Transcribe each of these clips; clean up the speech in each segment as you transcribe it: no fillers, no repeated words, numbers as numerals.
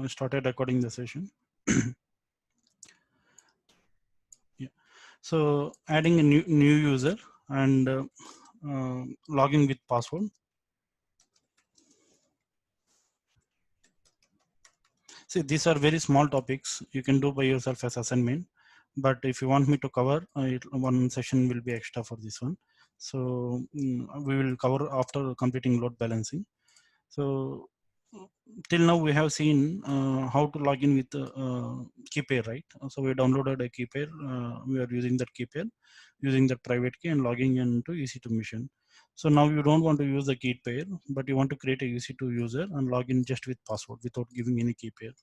started recording the session. Yeah. So adding a new user and logging with password. See, these are very small topics you can do by yourself as assignment. But if you want me to cover, one session will be extra for this one. So we will cover after completing load balancing. So till now we have seen how to log in with KeyPair, right? So we downloaded a KeyPair. We are using that KeyPair, using that private key and logging into EC2 mission. So now you don't want to use the KeyPair, but you want to create a EC2 user and log in just with password without giving any KeyPair.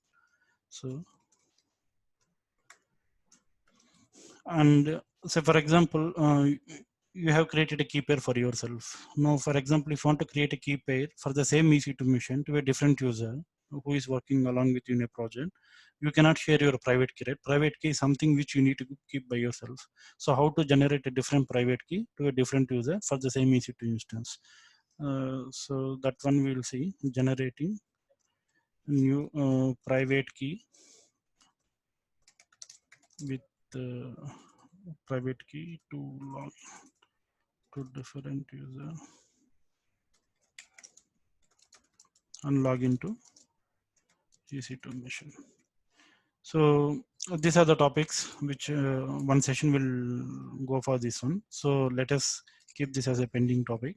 So, and say for example, you have created a key pair for yourself. Now, for example, if you want to create a key pair for the same EC2 mission to a different user who is working along with you in a project, you cannot share your private key, right? Private key is something which you need to keep by yourself. So how to generate a different private key to a different user for the same EC2 instance? So that one we will see, generating new private key with private key to log to different user and log into EC2 mission. So these are the topics which one session will go for this one. So let us keep this as a pending topic.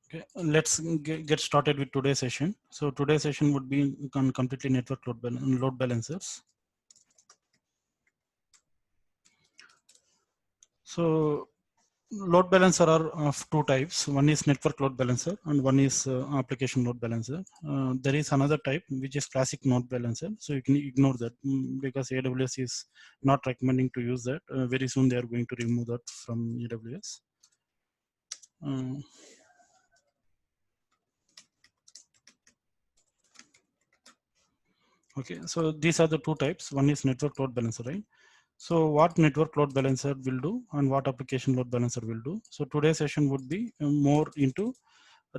Okay, let's get started with today's session. So today's session would be completely network load balancers. So load balancer are of two types. One is network load balancer and one is application load balancer. There is another type which is classic load balancer. So you can ignore that because AWS is not recommending to use that. Very soon they are going to remove that from AWS. Okay, so these are the two types. One is network load balancer, right? So what network load balancer will do and what application load balancer will do. So today's session would be more into,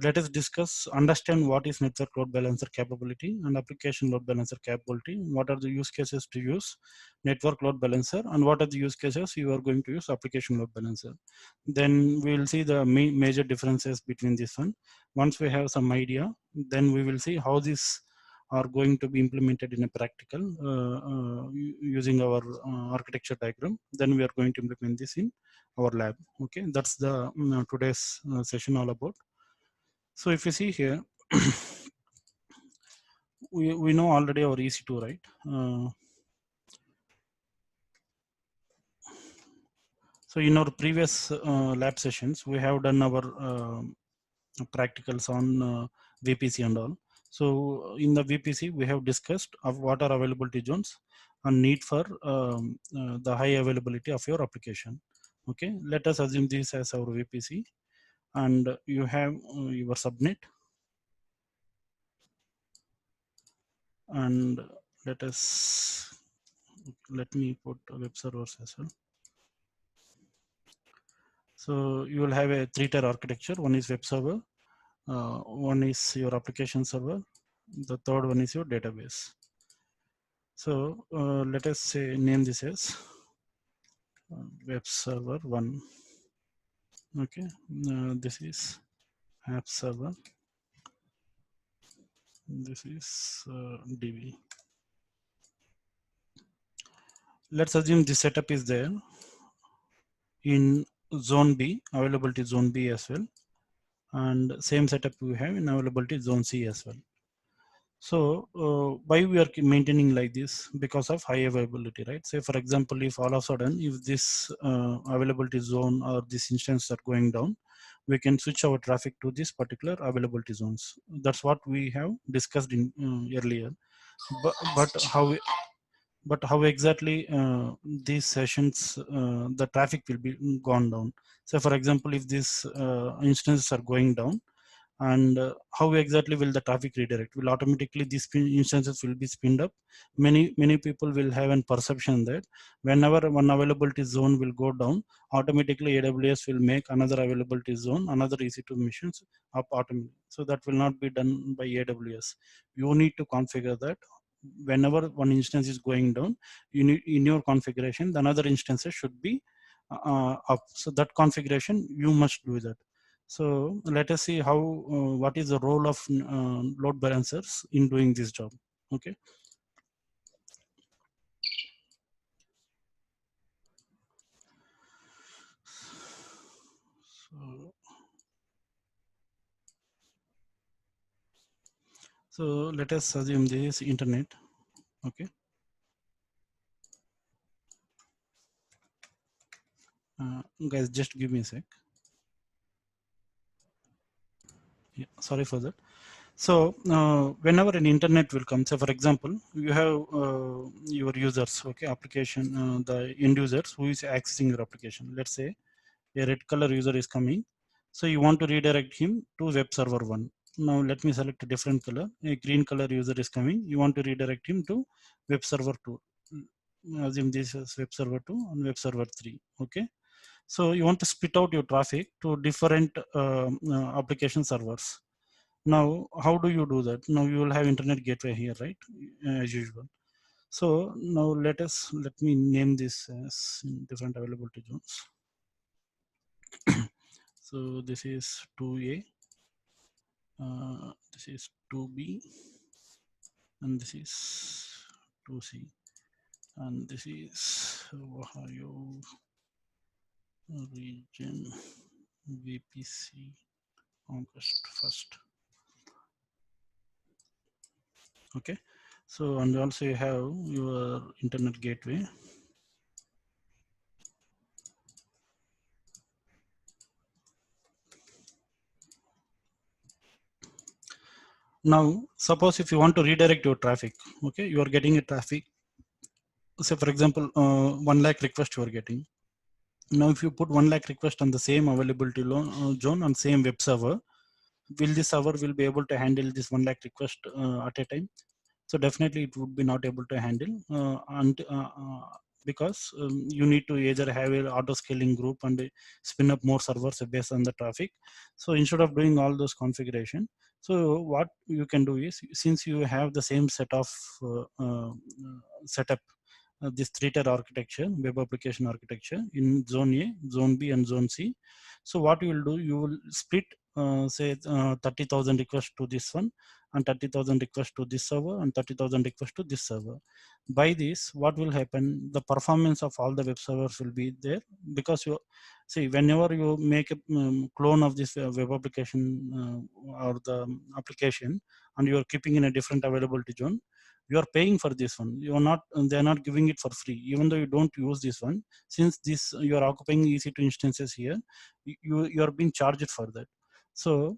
let us discuss, understand what is network load balancer capability and application load balancer capability. What are the use cases to use network load balancer and what are the use cases you are going to use application load balancer. Then we will see the major differences between this one. Once we have some idea, then we will see how this are going to be implemented in a practical using our architecture diagram. Then we are going to implement this in our lab. Okay, that's the today's session all about. So if you see here, we know already our EC2, right? So in our previous lab sessions, we have done our practicals on VPC and all. So in the VPC, we have discussed of what are availability zones and need for the high availability of your application. Okay, let us assume this as our VPC, and you have your subnet, and let me put web servers as well. So you will have a three-tier architecture. One is web server, one is your application server, the third one is your database. So let us say name this as web server 1. Okay, this is app server. This is DB. Let's assume this setup is there in zone B, availability zone B as well, and same setup we have in availability zone C as well. So why we are maintaining like this? Because of high availability, right? Say for example, if all of a sudden, if this availability zone or this instance are going down, we can switch our traffic to this particular availability zones. That's what we have discussed in earlier. But how exactly these sessions the traffic will be gone down? So for example, if these instances are going down, and how exactly will the traffic redirect? Will automatically these instances will be spinned up? Many people will have a perception that whenever one availability zone will go down, automatically AWS will make another availability zone, another EC2 machines up automatically. So that will not be done by AWS. You need to configure that. Whenever one instance is going down, you need in your configuration the another instances should be up. So that configuration you must do that. So let us see how what is the role of load balancers in doing this job. Okay. So let us assume this is internet. Okay. Guys, just give me a sec. Yeah, sorry for that. So whenever an internet will come, so for example, you have your users, okay, application, the end users who is accessing your application. Let's say a red color user is coming. So you want to redirect him to web server 1. Now let me select a different color. A green color user is coming. You want to redirect him to web server 2. Assume this is web server 2 and web server 3. Okay. So you want to split out your traffic to different application servers. Now, how do you do that? Now you will have internet gateway here, right? As usual. So now let me name this as different availability zones. So this is 2A, this is 2B, and this is 2C, and this is Ohio region VPC August 1st. Okay. So and also you have your internet gateway. Now, suppose if you want to redirect your traffic, okay, you are getting a traffic. Say for example, 1 lakh request you are getting. Now, if you put 1 lakh request on the same availability zone on same web server, will this server will be able to handle this 1 lakh request at a time? So definitely it would be not able to handle because you need to either have an auto scaling group and spin up more servers based on the traffic. So instead of doing all those configuration, so what you can do is, since you have the same set of setup, this three-tier architecture, web application architecture in zone A, zone B, and zone C. So what you will do, you will split say 30,000 requests to this one, and 30,000 requests to this server, and 30,000 requests to this server. By this, what will happen? The performance of all the web servers will be there, because you see, whenever you make a clone of this web application or the application, and you are keeping in a different availability zone, you are paying for this one. You are not, they are not giving it for free, even though you don't use this one. Since this you are occupying EC2 instances here, you are being charged for that. So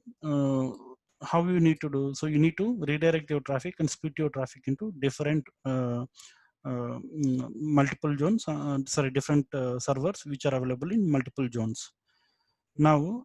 how you need to do? So you need to redirect your traffic and split your traffic into different multiple zones, sorry, different servers which are available in multiple zones. Now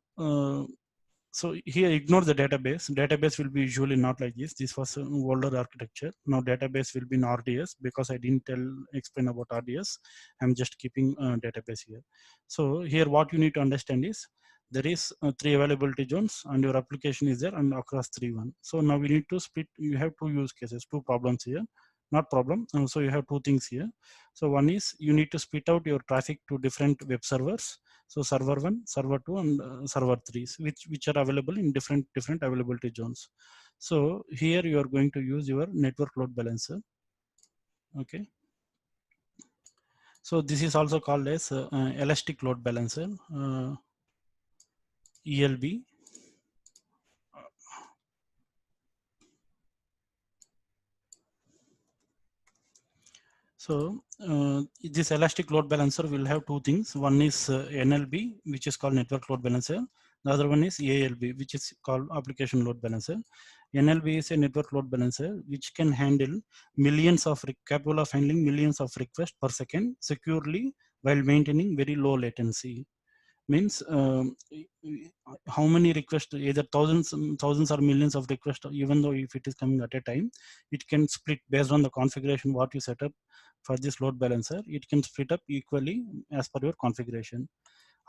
so here ignore the database. Database will be usually not like this. This was an older architecture. Now database will be in RDS, because I didn't explain about RDS. I'm just keeping database here. So here what you need to understand is, there is 3 availability zones and your application is there and across 3 one. So now we need to split. You have 2 use cases, 2 problems here. Not problem. So you have 2 things here. So one is, you need to split out your traffic to different web servers. So server 1, server 2, and server 3, which are available in different availability zones. So here you are going to use your network load balancer. Okay. So this is also called as elastic load balancer, ELB. So this elastic load balancer will have 2 things. One is NLB, which is called network load balancer. The other one is ALB, which is called application load balancer. NLB is a network load balancer which can handle capable of handling millions of requests per second securely while maintaining very low latency. means how many requests, either thousands or millions of requests, even though if it is coming at a time, it can split based on the configuration what you set up for this load balancer. It can split up equally as per your configuration.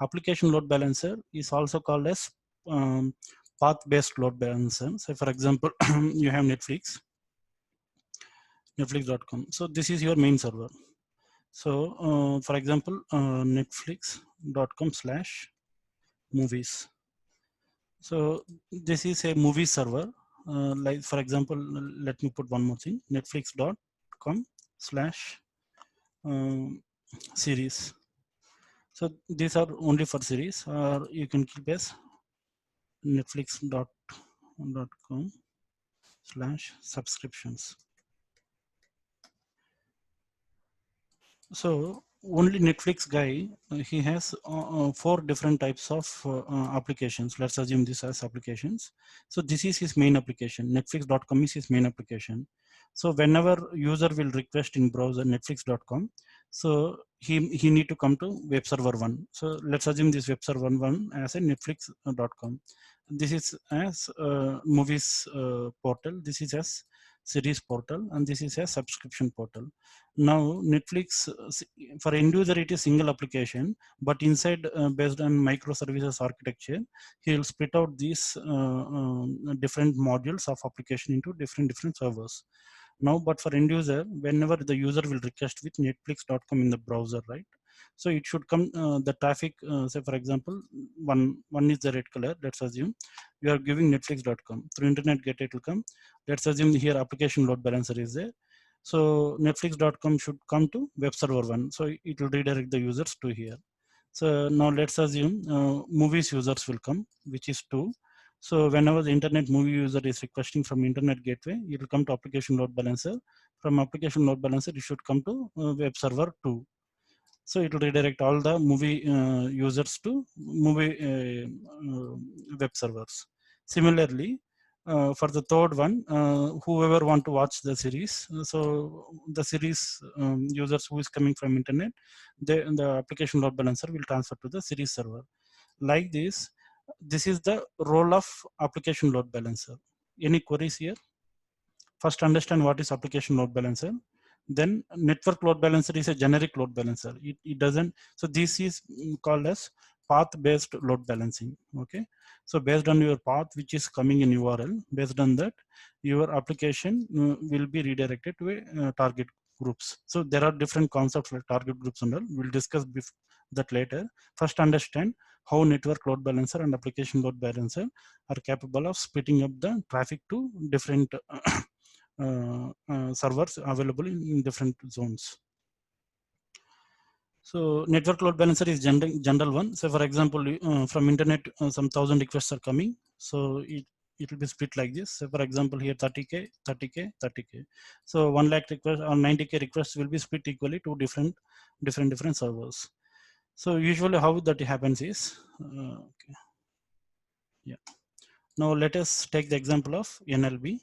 Application load balancer is also called as path based load balancer. So for example, you have netflix.com. So this is your main server. So for example, netflix.com/movies. So this is a movie server. Like for example, let me put one more thing: netflix.com/series. So these are only for series, or you can keep as netflix.com/subscriptions. So only Netflix guy, he has four different types of applications. Let's assume this as applications. So this is his main application. Netflix.com is his main application. So whenever user will request in browser netflix.com, so he need to come to web server one. So let's assume this web server one as a netflix.com. This is as movies portal. This is as series portal, and this is a subscription portal. Now Netflix, for end user it is single application, but inside based on microservices architecture, he will split out these different modules of application into different servers. Now but for end user, whenever the user will request with netflix.com in the browser, right, so it should come the traffic, say for example, one is the red color. Let's assume you are giving netflix.com through internet gateway, it will come. Let's assume here application load balancer is there. So netflix.com should come to web server one, so it will redirect the users to here. So now let's assume movies users will come, which is 2. So whenever the internet movie user is requesting from internet gateway, it will come to application load balancer. From application load balancer, it should come to web server 2. So it will redirect all the movie users to movie web servers. Similarly, for the third one, whoever want to watch the series, so the series users who is coming from internet, the application load balancer will transfer to the series server. Like this is the role of application load balancer. Any queries here? First understand what is application load balancer. Then network load balancer is a generic load balancer. It doesn't, so this is called as path based load balancing. Okay, so based on your path which is coming in URL, based on that your application will be redirected to a target groups. So there are different concepts like target groups and all. We'll discuss that later. First understand how network load balancer and application load balancer are capable of splitting up the traffic to different servers available in different zones. So network load balancer is general one. So for example, from internet, some 1,000 requests are coming. So it will be split like this. So for example, here 30K, 30K, 30K. So 1 lakh requests or 90K requests will be split equally to different servers. So usually how that happens is, okay. Yeah. Now let us take the example of NLB.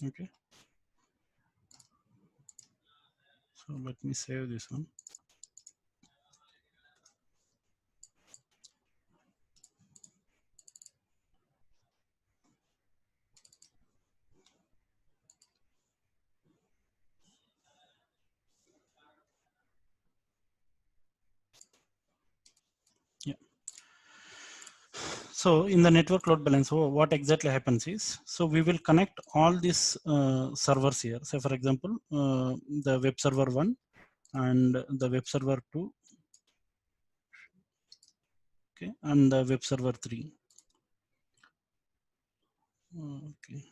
Okay. So let me save this one. Yeah. So in the network load balance, what exactly happens is, so we will connect all these servers here. So for example, the web server 1 and the web server 2, okay, and the web server 3. Okay.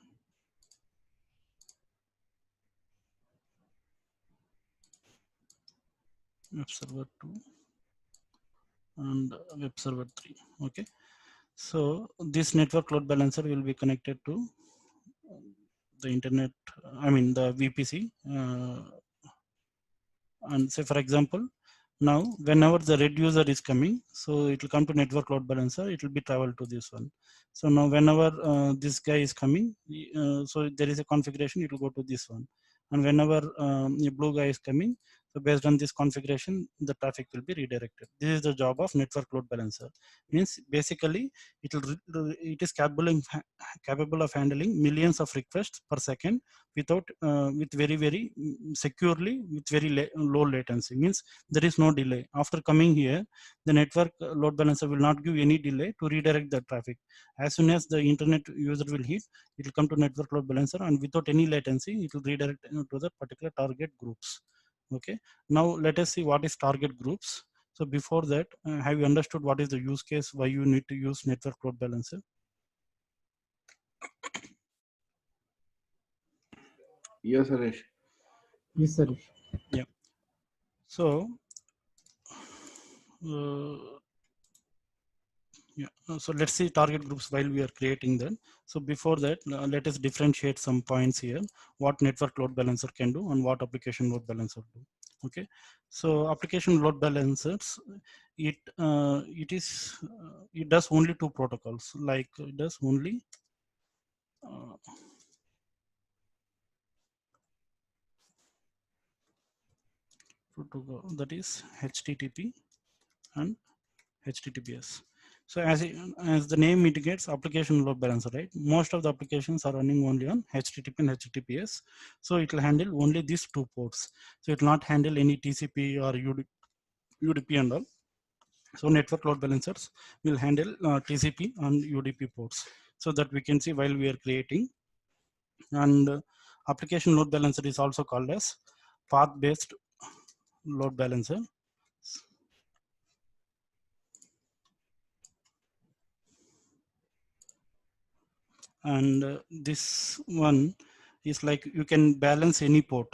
Web server 2 and web server 3. Okay. So this network load balancer will be connected to the internet, I mean the VPC, and say for example, now whenever the red user is coming, so it will come to network load balancer, it will be travel to this one. So now whenever this guy is coming, so there is a configuration, it will go to this one. And whenever the blue guy is coming, So based on this configuration, the traffic will be redirected. This is the job of network load balancer. Means basically it is capable of handling millions of requests per second without with very securely with very low latency. Means there is no delay. After coming here, the network load balancer will not give any delay to redirect the traffic. As soon as the internet user will hit, it will come to network load balancer, and without any latency, it will redirect to the particular target groups. Okay, now let us see what is target groups. So before that, have you understood what is the use case, why you need to use network load balancer? Yes, Harish. Yes, Harish. Yeah. So yeah, so let's see target groups while we are creating them. So before that, let us differentiate some points here, what network load balancer can do and what application load balancer do. Okay, so application load balancers, it does only two protocols, like it does only protocol, that is HTTP and HTTPS. So as the name indicates, application load balancer, right? Most of the applications are running only on HTTP and HTTPS. So it will handle only these two ports. So it will not handle any TCP or UDP and all. So network load balancers will handle TCP and UDP ports. So that we can see while we are creating. And application load balancer is also called as path-based load balancer. And this one is like you can balance any port,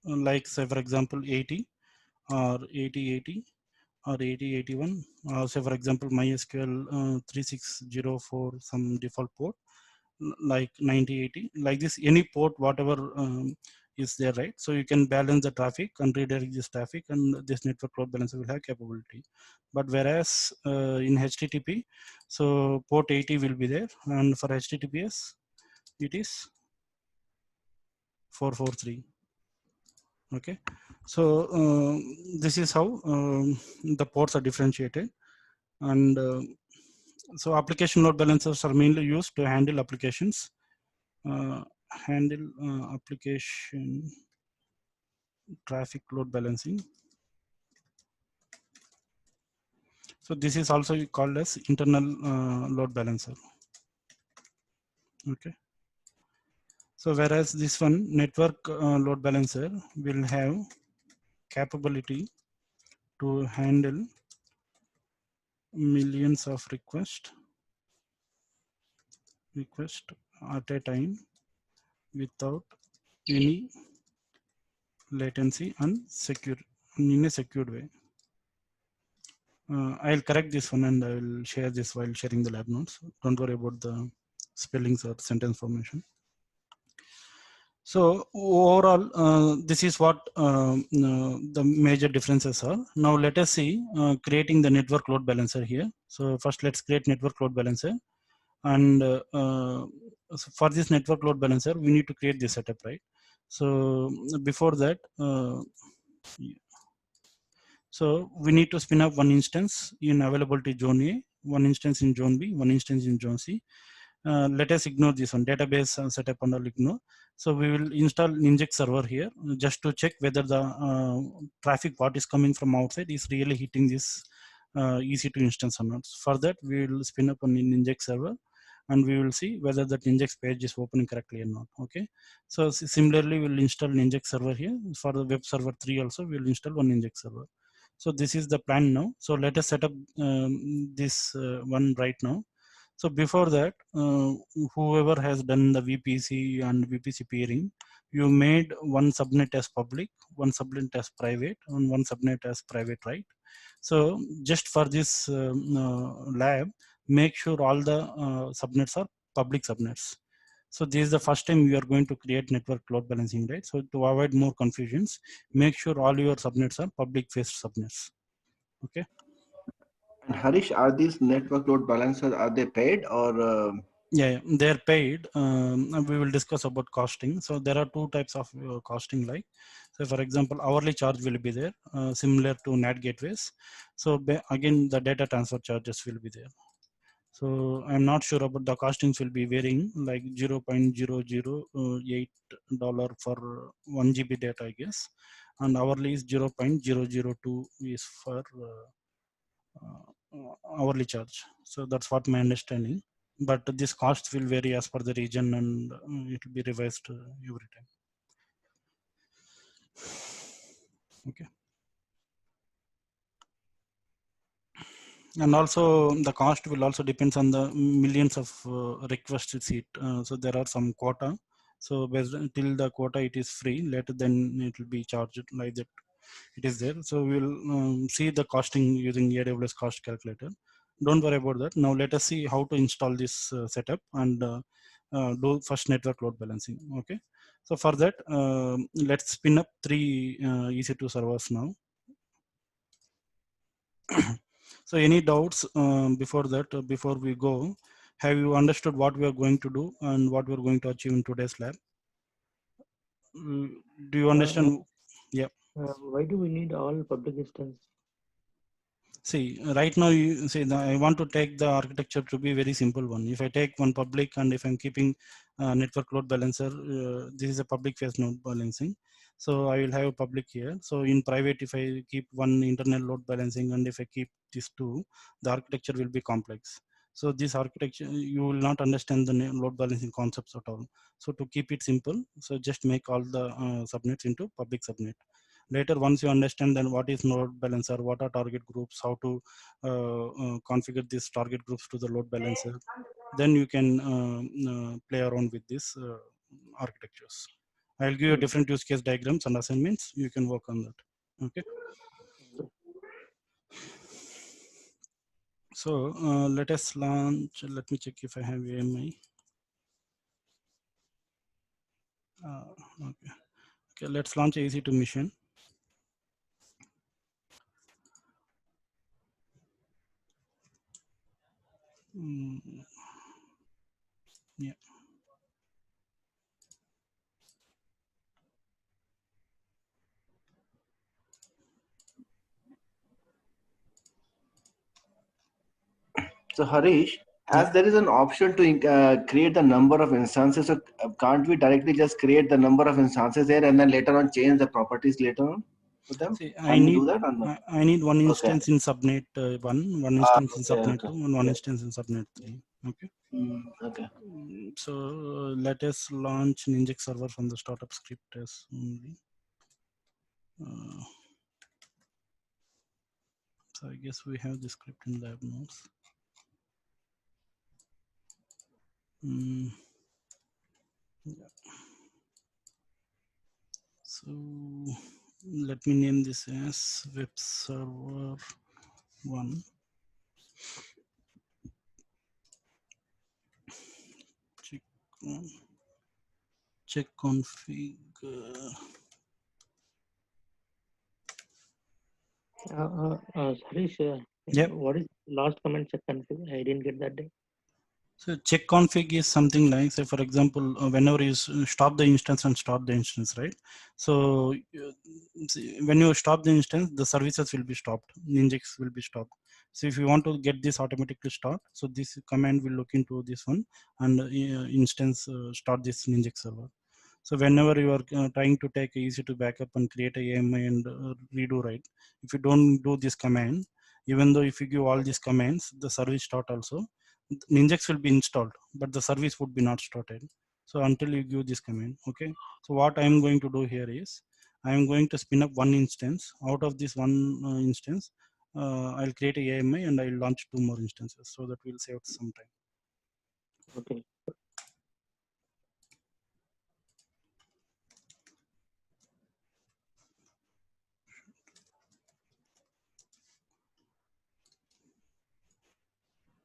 like say for example 80 or 8080 or 8081, say for example MySQL 3604, some default port like 9080, like this, any port whatever is there, right? So you can balance the traffic and redirect this traffic, and this network load balancer will have capability. But whereas in HTTP, so port 80 will be there, and for HTTPS it is 443. Okay, so this is how the ports are differentiated. And so application load balancers are mainly used to handle applications, application traffic load balancing. So this is also called as internal load balancer. Okay, so whereas this one network load balancer will have capability to handle millions of requests at a time without any latency and secure, in a secured way. I'll correct this one and I will share this while sharing the lab notes. Don't worry about the spellings or sentence formation. So overall, this is what the major differences are. Now let us see creating the network load balancer here. So first let's create network load balancer. And so for this network load balancer, we need to create this setup, right? So before that, so we need to spin up one instance in availability zone A, one instance in zone B, one instance in zone C. Let us ignore this one, database setup and all ignore. So we will install Ninjix server here just to check whether the traffic what is coming from outside is really hitting this EC2 instance or not. For that, we will spin up a Ninjix server and we will see whether that Ninjix page is opening correctly or not. Okay. So similarly, we'll install Ninjix server here. For the web server 3 also, we'll install one Ninjix server. So this is the plan now. So let us set up this one right now. So before that, whoever has done the VPC and VPC peering, you made one subnet as public, one subnet as private, and one subnet as private, right? So just for this lab, make sure all the subnets are public subnets. So this is the first time you are going to create network load balancing, right? So to avoid more confusions, make sure all your subnets are public faced subnets. Okay. And Harish, are these network load balancers, are they paid or Yeah, they're paid. And we will discuss about costing. So there are two types of costing. Like, so for example, hourly charge will be there, similar to NAT gateways. So again, the data transfer charges will be there. So I'm not sure about the costings will be varying, like $0.008 for 1 GB data, I guess, and hourly is 0.002 is for hourly charge. So that's what my understanding. But this cost will vary as per the region, and it will be revised every time. Okay. And also the cost will also depends on the millions of requests seat. So there are some quota. So based till the quota it is free. Later then it will be charged like that. It is there. So we'll see the costing using AWS cost calculator. Don't worry about that. Now let us see how to install this setup and do first network load balancing. Okay. So for that, let's spin up 3 EC2 servers now. So any doubts before that, before we go, have you understood what we are going to do and what we are going to achieve in today's lab? Do you understand? Yeah. Why do we need all public instance? See, right now you say that I want to take the architecture to be very simple one. If I take one public and if I'm keeping network load balancer, this is a public phase node balancing. So I will have a public here. So in private, if I keep one internal load balancing and if I keep these two, the architecture will be complex. So this architecture, you will not understand the load balancing concepts at all. So to keep it simple, so just make all the subnets into public subnet. Later, once you understand then what is load balancer, what are target groups, how to configure these target groups to the load balancer, then you can play around with these architectures. I'll give you different use case diagrams and assignments. You can work on that. Okay. So let us launch. Let me check if I have AMI. Okay. Okay. Let's launch EC2 mission. Yeah. So Harish, Yeah. as there is an option to create the number of instances, so can't we directly just create the number of instances there and then later on change the properties later on for them? See, Can we do that or no? I need one Okay. instance in subnet one instance in Okay. subnet Okay. 2, and one Okay. instance in subnet 3. Okay. Okay. So let us launch Ninjix server from the startup script as only. So I guess we have the script in lab notes. Yeah. So let me name this as web server 1. Check config. Harish, Yep. what is last comment check config? I didn't get that day. So check config is something like, say for example, whenever you stop the instance and start the instance, right? So when you stop the instance, the services will be stopped. Ninjix will be stopped. So if you want to get this automatically start, so this command will look into this one and instance start this Ninjix server. So whenever you are trying to take EC2 backup and create a AMI and redo, right? If you don't do this command, even though if you give all these commands, the service start also, Ninjix will be installed, but the service would be not started. So until you give this command, okay. So what I am going to do here is, I am going to spin up one instance. Out of this one instance, I'll create a AMI and I'll launch 2 more instances, so that will save some time. Okay.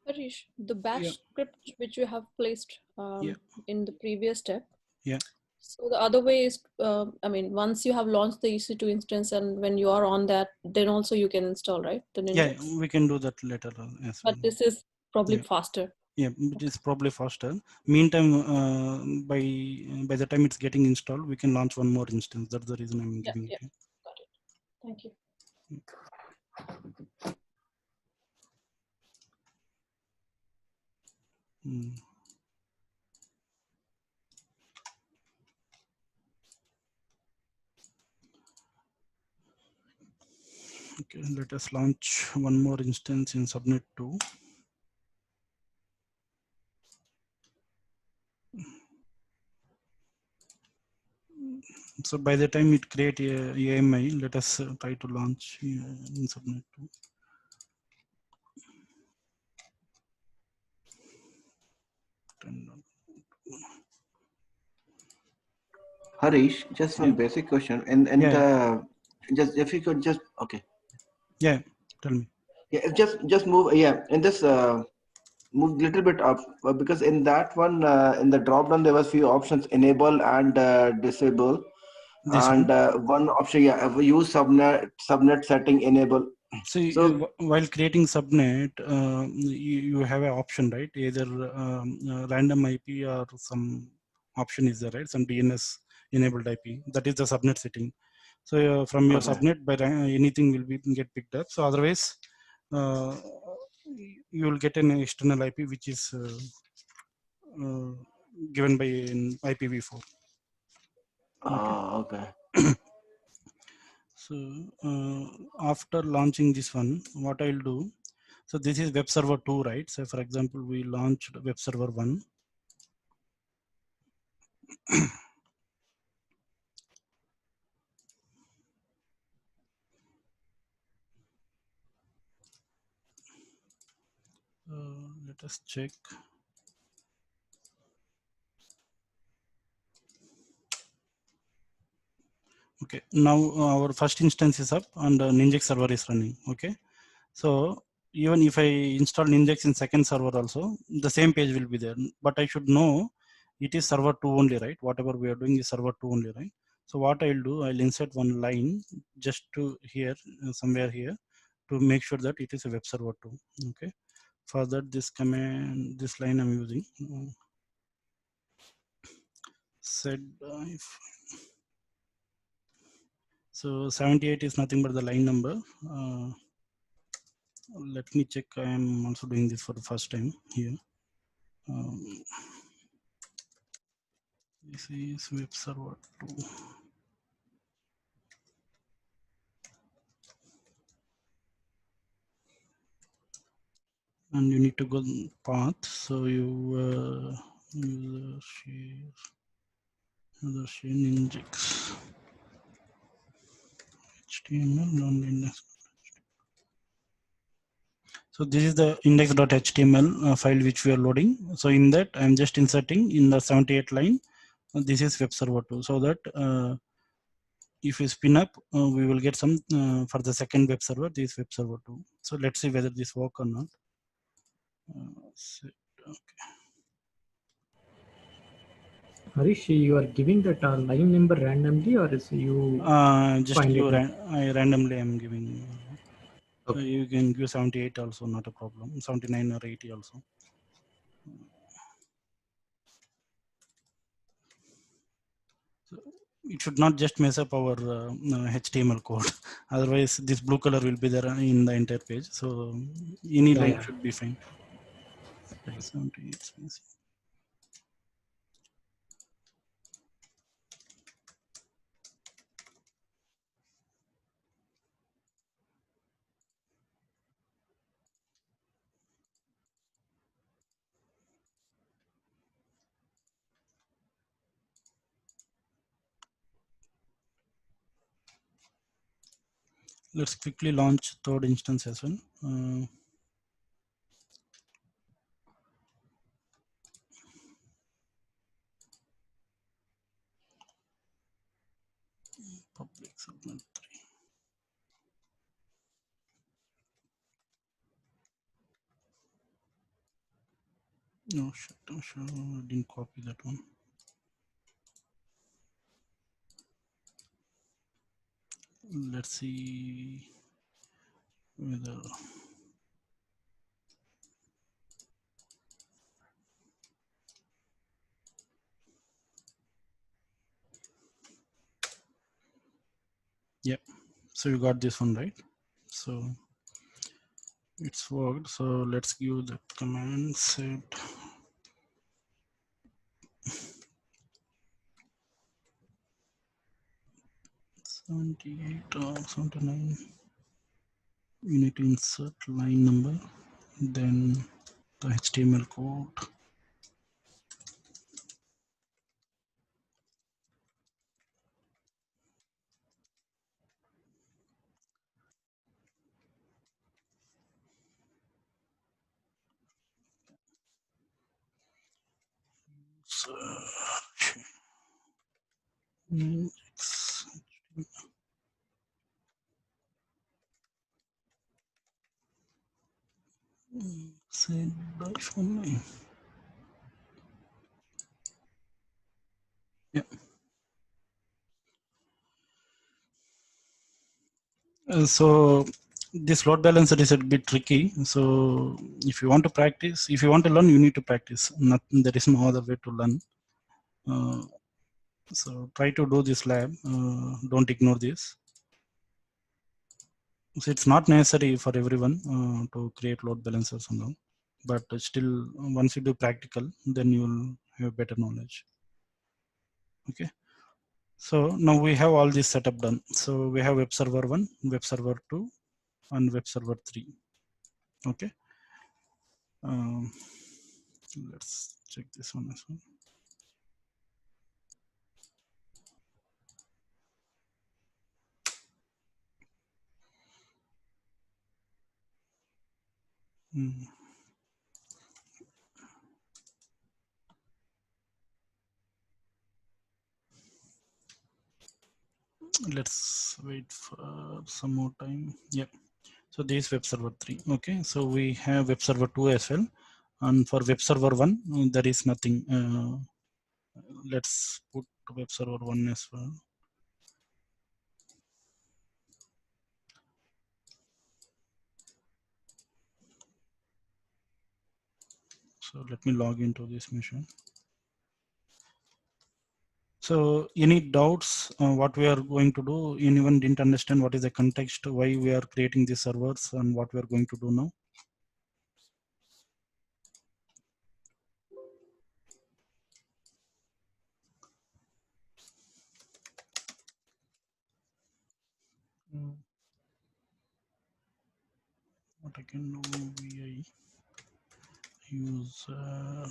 Harish, the bash Yeah. script which you have placed Yeah. in the previous step. Yeah. So the other way is, I mean, once you have launched the EC2 instance and when you are on that, then also you can install, right? The Yeah, Ninjix. we can do that later as well. But this is probably Yeah. faster. Yeah, it is probably faster. Meantime, by the time it's getting installed, we can launch one more instance. That's the reason I'm Yeah, giving yeah, it. got it. Thank you. Mm. Okay, let us launch one more instance in subnet 2. So by the time it create a AMI, let us try to launch in subnet 2. Harish, just one Yeah, basic question, and yeah, just if you could just okay, yeah. Tell me. yeah, just move, yeah, in this move little bit up because in that one in the drop down there was few options: enable and disable, This one. and one option, yeah, use subnet setting enable. See, So while creating subnet, you have an option, right? Either random IP or some option is there, right? Some DNS enabled IP. That is the subnet setting. So from your okay. subnet, by anything will be get picked up. So otherwise, uh, you will get an external IP which is uh, given by an IPv4. Okay. Okay. So after launching this one, what I'll do. So this is web server 2, right? So for example, we launched web server 1. Let us check. Okay, now our first instance is up and Ninjax server is running. Okay, so even if I install Ninjax in second server also, the same page will be there. But I should know it is server 2 only, right? Whatever we are doing is server 2 only, right? So what I'll do, I'll insert one line just to here, somewhere here, to make sure that it is a web server 2. Okay, for that this command, this line I'm using. Set if so 78 is nothing but the line number. Let me check. I am also doing this for the first time here. um, this is web server 2 and you need to go path. So you user share injects HTML non-index. So this is the index.html file which we are loading. So in that I'm just inserting in the 78 line. This is web server 2, so that if you spin up, we will get some for the second web server. This web server 2. So let's see whether this work or not. Okay. Harish, you are giving that line number randomly, or is you Just find give it? I randomly am giving. So Okay. you can give 78 also, not a problem. 79 or 80 also. So it should not just mess up our HTML code. Otherwise, this blue color will be there in the entire page. So any line Yeah. should be fine. Right. 78. Let's quickly launch third instance as well. Public subnet 3. No, shit, I didn't copy that one. Let's see whether So you got this one, right? So it's worked. So let's give the command set 78 or 79. You need to insert line number, then the HTML code. So, set by phone name. Yeah. So this load balancer is a bit tricky. So if you want to practice, if you want to learn, you need to practice. There is no other way to learn. So try to do this lab. Don't ignore this. So it's not necessary for everyone to create load balancers and all, but still, once you do practical, then you will have better knowledge. Okay. So now we have all this setup done. So we have web server 1, web server 2, and web server 3. Okay. Let's check this one as well. Let's wait for some more time. Yep. So this is web server 3. Okay. So we have web server 2 as well. And for web server 1, there is nothing. Let's put web server 1 as well. So let me log into this machine. So any doubts what we are going to do? Anyone didn't understand what is the context, why we are creating these servers and what we are going to do now? What I can do, vi user.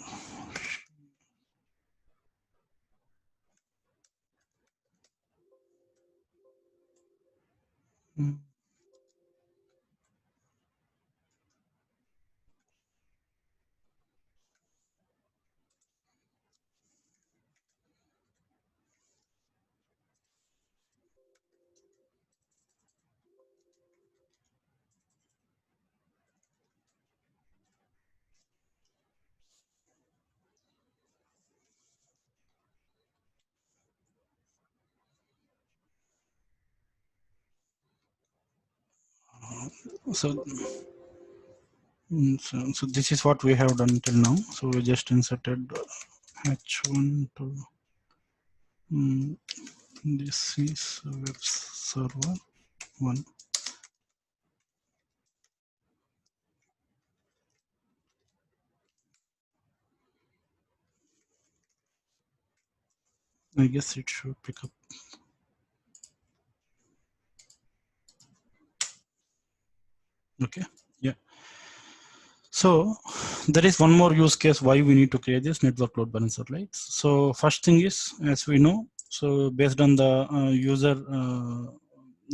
So, so this is what we have done till now. So we just inserted h1 to this is web server 1. I guess it should pick up. Okay. Yeah. So there is one more use case why we need to create this network load balancer, right? So first thing is, as we know, so based on the user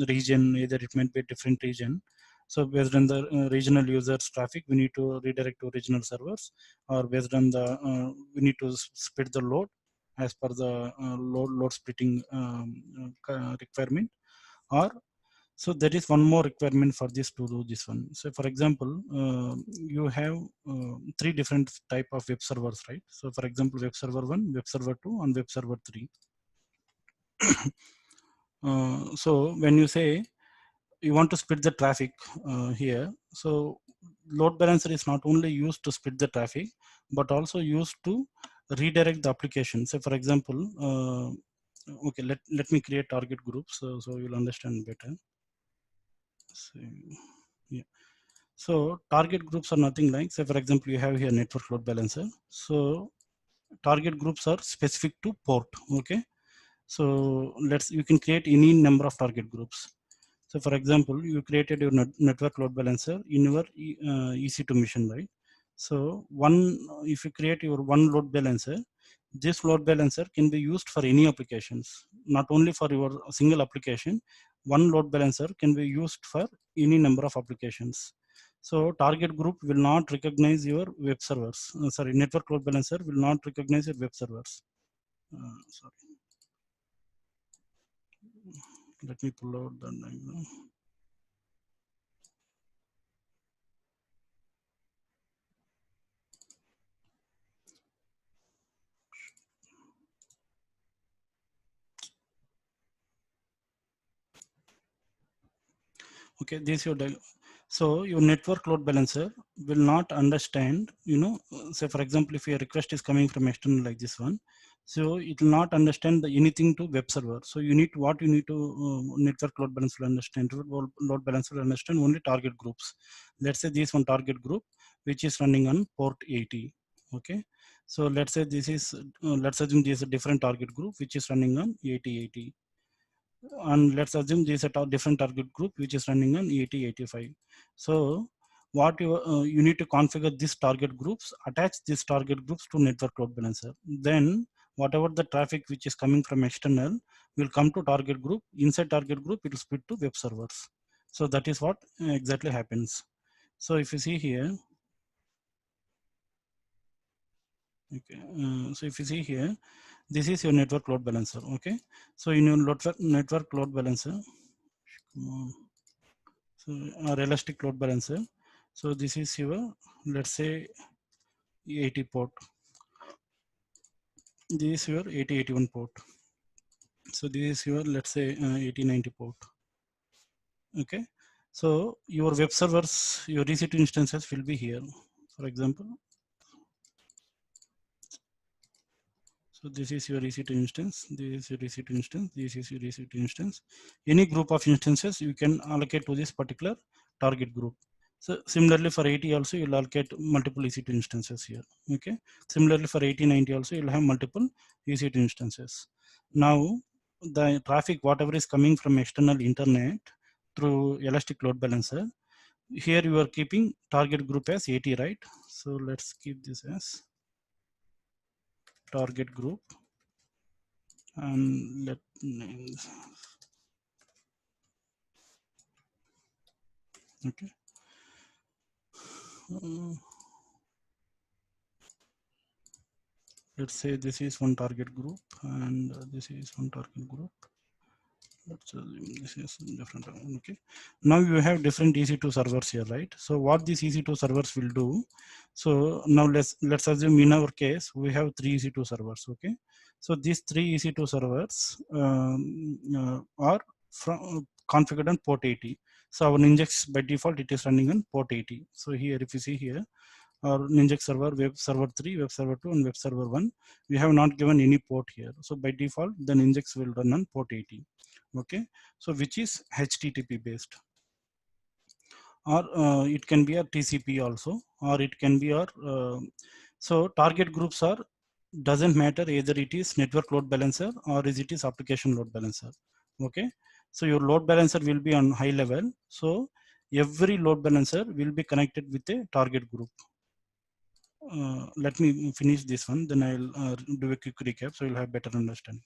region, either it might be a different region. So based on the regional users traffic, we need to redirect to regional servers, or based on the we need to split the load as per the load splitting requirement, or so there is one more requirement for this to do this one. So for example, you have 3 different type of web servers, right? So for example, web server 1, web server 2, and web server 3. So when you say you want to split the traffic here, so load balancer is not only used to split the traffic, but also used to redirect the application. So for example, okay, let me create target groups so you'll understand better. So, yeah. So target groups are nothing like, say for example, you have here network load balancer. So target groups are specific to port. Okay. So you can create any number of target groups. So for example, you created your network load balancer in your EC2 machine, right? So if you create your one load balancer, this load balancer can be used for any applications, not only for your single application. One load balancer can be used for any number of applications. So target group will not recognize your web servers. Sorry, network load balancer will not recognize your web servers. Sorry. Let me pull out the diagram. Okay, this is your so your network load balancer will not understand, say for example, if your request is coming from external like this one, so it will not understand anything to web server. So you need to network load balancer will understand. Load balancer will understand only target groups. Let's say this one target group which is running on port 80. Okay, so let's say this is let's assume this is a different target group which is running on 8080. And let's assume this is a different target group which is running on 8085. So what you need to configure this target groups, attach these target groups to network load balancer. Then whatever the traffic which is coming from external will come to target group. Inside target group, it will split to web servers. So that is what exactly happens. So if you see here, okay, so if you see here, this is your network load balancer. Okay, so in your network load balancer, so our elastic load balancer. So this is your, let's say 80 port. This is your 8081 port. So this is your, let's say 8090 port. Okay. So your web servers, your EC2 instances will be here. For example, so this is your EC2 instance, this is your EC2 instance, this is your EC2 instance. Any group of instances you can allocate to this particular target group. So similarly for 80 also you'll allocate multiple EC2 instances here. Okay. Similarly for 8090 also you'll have multiple EC2 instances. Now the traffic whatever is coming from external internet through elastic load balancer, here you are keeping target group as 80, right? So let's keep this as target group and let okay. Let's say this is one target group and this is one target group. Let's assume this is different. Okay. Now you have different EC2 servers here, right? So what these EC2 servers will do? So now let's assume in our case we have 3 EC2 servers. Okay. So these 3 EC2 servers are configured on port 80. So our Ninjax by default it is running on port 80. So here if you see here, our Ninjax server, web server 3, web server 2 and web server 1, we have not given any port here. So by default the Ninjax will run on port 80. Okay, so which is HTTP based, or it can be a TCP also, or it can be so target groups are, doesn't matter either it is network load balancer or is it is application load balancer. Okay, so your load balancer will be on high level, so every load balancer will be connected with a target group. Let me finish this one, then I'll do a quick recap so you'll have better understanding.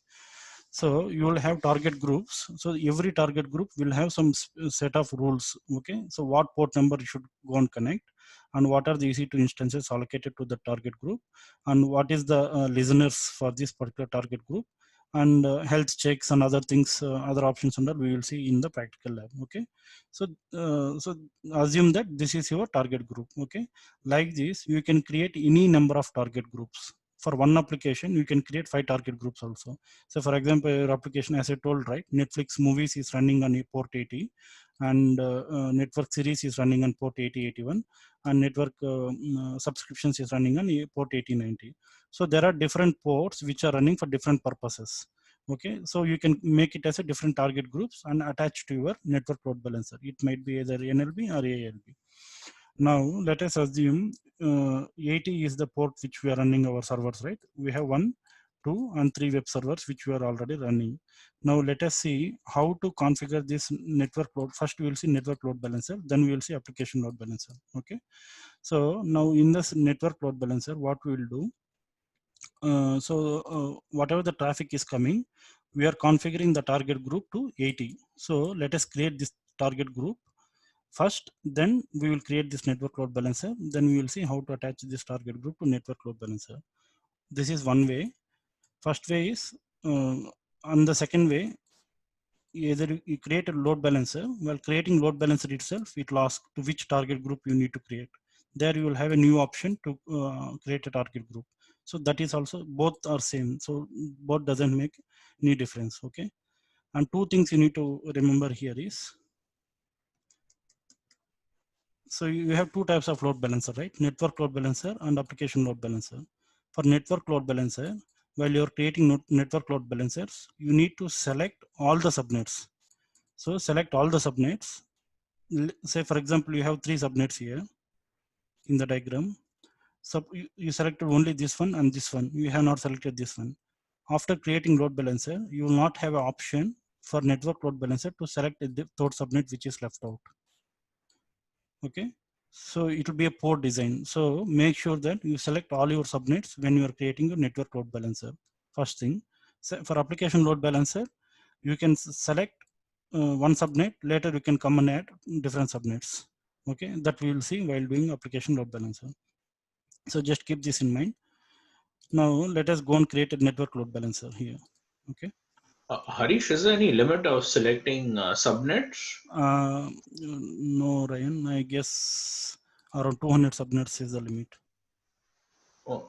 So you will have target groups. So every target group will have some set of rules. Okay. So what port number you should go and connect, and what are the EC2 instances allocated to the target group, and what is the listeners for this particular target group, and health checks and other things, other options under we will see in the practical lab. Okay. So so assume that this is your target group. Okay. Like this, you can create any number of target groups. For one application, you can create 5 target groups also. So for example, your application, as I told, right, Netflix movies is running on a port 80, and network series is running on port 8081, and network subscriptions is running on port 8090. So there are different ports which are running for different purposes. Okay, so you can make it as a different target groups and attach to your network load balancer. It might be either NLB or ALB. Now let us assume 80 is the port which we are running our servers, right? We have 1, 2 and 3 web servers which we are already running. Now let us see how to configure this network load. First we will see network load balancer, then we will see application load balancer. Okay, so now in this network load balancer, what we will do, whatever the traffic is coming, we are configuring the target group to 80. So let us create this target group first, then we will create this network load balancer, then we will see how to attach this target group to network load balancer. This is one way. First way is, on the second way, either you create a load balancer. While creating load balancer itself, it will ask to which target group you need to create. There you will have a new option to create a target group. So that is also, both are same. So both doesn't make any difference. Okay. And two things you need to remember here is, so you have two types of load balancer, right? Network load balancer and application load balancer. For network load balancer, while you're creating network load balancers, you need to select all the subnets. So select all the subnets. Say for example, you have 3 subnets here in the diagram. So you selected only this one and this one. You have not selected this one. After creating load balancer, you will not have an option for network load balancer to select the third subnet which is left out. Okay, so it will be a poor design. So make sure that you select all your subnets when you are creating your network load balancer. First thing. So for application load balancer, you can select one subnet. Later you can come and add different subnets. Okay, that we will see while doing application load balancer. So just keep this in mind. Now let us go and create a network load balancer here. Okay. Harish, is there any limit of selecting subnets? No, Ryan. I guess around 200 subnets is the limit. Oh.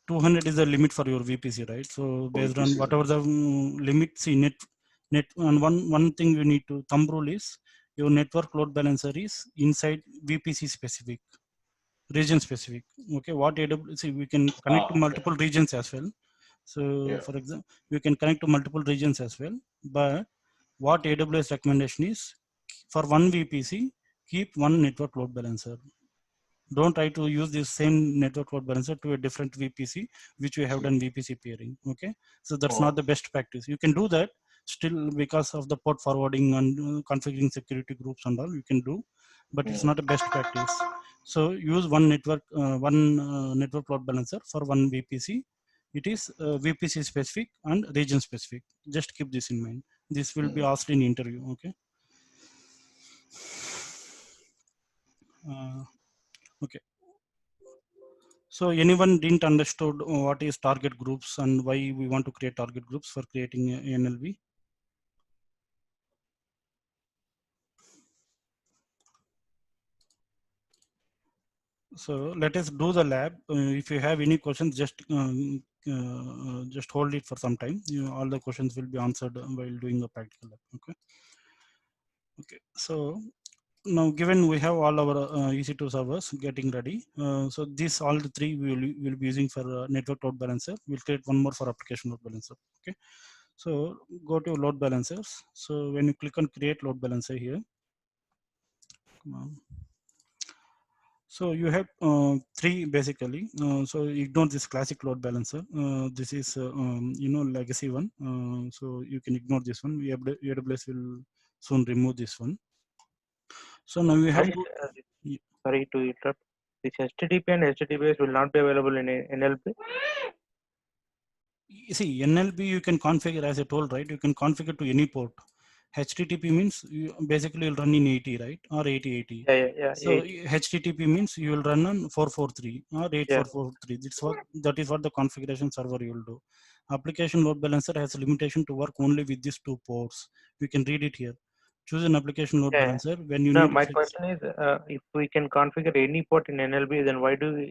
200 is the limit for your VPC, right? So based on whatever the limit, see net and one thing you need to thumb rule is your network load balancer is inside VPC specific, region specific. Okay, what AWS, see, we can connect to multiple regions as well. So for example, we can connect to multiple regions as well, but what AWS recommendation is, for one VPC, keep one network load balancer. Don't try to use this same network load balancer to a different VPC, which we have done VPC peering. Okay, so that's not the best practice. You can do that still because of the port forwarding and configuring security groups and all you can do, but it's not a best practice. So use one network load balancer for one VPC. It is VPC specific and region specific. Just keep this in mind. This will be asked in interview. Okay. Okay. So anyone didn't understood what is target groups and why we want to create target groups for creating NLB? So let us do the lab. If you have any questions, just hold it for some time. All the questions will be answered while doing the practical lab. Okay. Okay. So now, given we have all our EC2 servers getting ready, so these all the three we will be using for network load balancer. We'll create one more for application load balancer. Okay. So go to load balancers. So when you click on create load balancer here, come on. So you have three basically. So ignore this classic load balancer. This is legacy one. So you can ignore this one. AWS will soon remove this one. So now we have. Sorry to interrupt. This HTTP and HTTPS will not be available in NLP. See, NLP you can configure, as I told, right? You can configure to any port. HTTP means you basically will run in 80, right? Or 8080. Yeah. So 80. HTTP means you will run on 443 or 8443. That is what the configuration server you will do. Application load balancer has a limitation to work only with these two ports. We can read it here. Choose an application load balancer when you need. My question is, if we can configure any port in NLB, then why do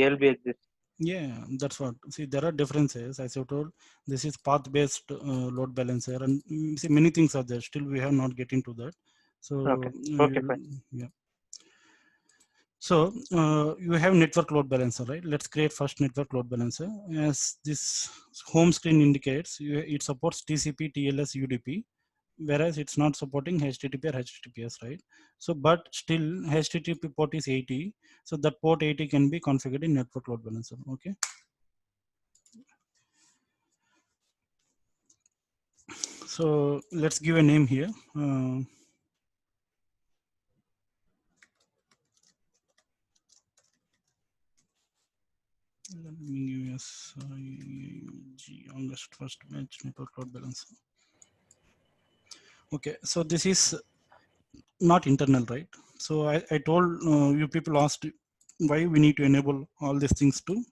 ALB exist? Yeah, that's what. See, there are differences. As you told, this is path-based load balancer, and see many things are there. Still, we have not get into that. So okay, fine. Yeah. So you have network load balancer, right? Let's create first network load balancer. As this home screen indicates, it supports TCP, TLS, UDP, whereas it's not supporting HTTP or HTTPS, right? So but still HTTP port is 80, so that port 80 can be configured in network load balancer. Okay, so let's give a name here. Let me give us August 1st batch network load balancer. Okay, so this is not internal, right? So I told you people asked why we need to enable all these things to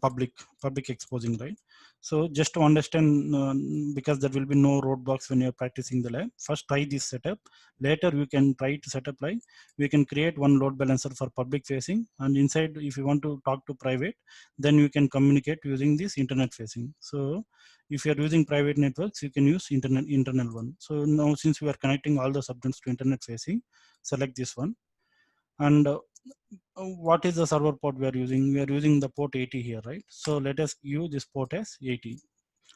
public exposing, right? So just to understand, because there will be no roadblocks when you're practicing the lab, first try this setup. Later you can try to set up like we can create one load balancer for public facing, and inside if you want to talk to private, then you can communicate using this internet facing. So if you're using private networks, you can use internal one. So now since we are connecting all the subnets to internet facing, select this one. And what is the server port we are using? We are using the port 80 here, right? So let us use this port as 80.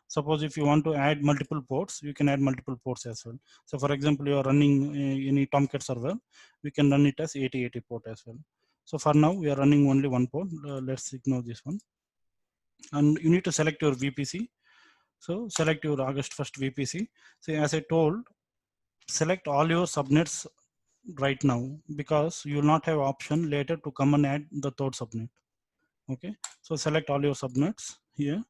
Suppose if you want to add multiple ports, you can add multiple ports as well. So for example, you are running any Tomcat server, we can run it as 8080 port as well. So for now we are running only one port. Let's ignore this one. And you need to select your VPC. So select your August 1st VPC. So as I told, select all your subnets right now, because you will not have option later to come and add the third subnet. Okay, so select all your subnets here.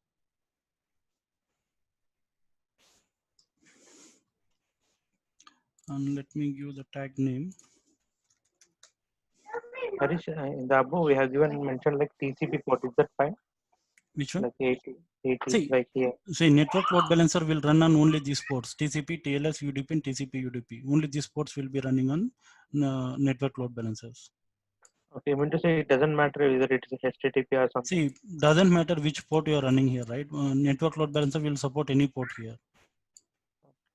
And let me give the tag name. Harish, in the above we have given mentioned like TCP port. Is that fine? Which one? Like 80 See, like here. see, network load balancer will run on only these ports: TCP, TLS, UDP, and TCP, UDP. Only these ports will be running on network load balancers. Okay, I mean to say it doesn't matter whether it is HTTP or something. See, doesn't matter which port you are running here, right? Network load balancer will support any port here.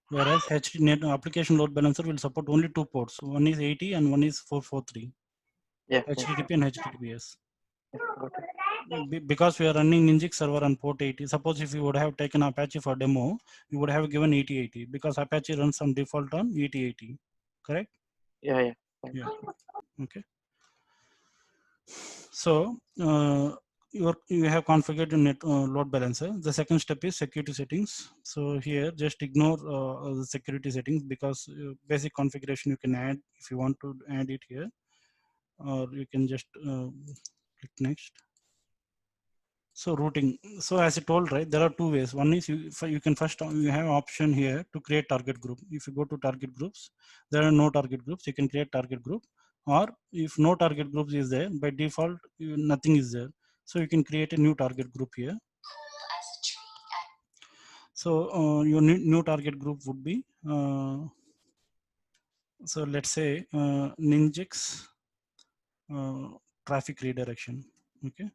Whereas application load balancer will support only two ports. One is 80 and one is 443. Yeah. HTTP and HTTPS. Got it. Because we are running Ninjix server on port 80. Suppose if you would have taken Apache for demo, you would have given 8080, because Apache runs on default on 8080. Correct? Yeah, yeah. Fine. Yeah. Okay. So you have configured your net load balancer. The second step is security settings. So here just ignore the security settings, because basic configuration you can add if you want to add it here, or you can just click next. So routing. So as I told, right, there are two ways. One is you can first, you have option here to create target group. If you go to target groups, there are no target groups. You can create target group, or if no target groups is there, by default nothing is there. So you can create a new target group here. So your new target group would be, so let's say Ninjix traffic redirection. Okay.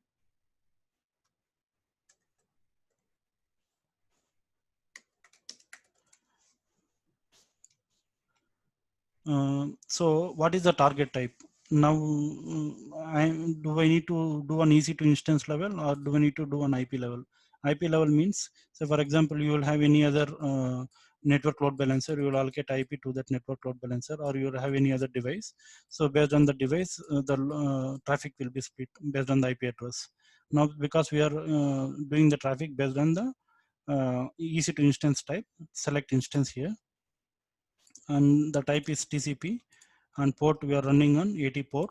So what is the target type? Now, do I need to do an EC2 instance level, or do I need to do an IP level? IP level means, so for example, you will have any other network load balancer, you will allocate IP to that network load balancer, or you will have any other device. So based on the device, the traffic will be split based on the IP address. Now, because we are doing the traffic based on the EC2 instance type, select instance here. And the type is TCP, and port we are running on 80 port.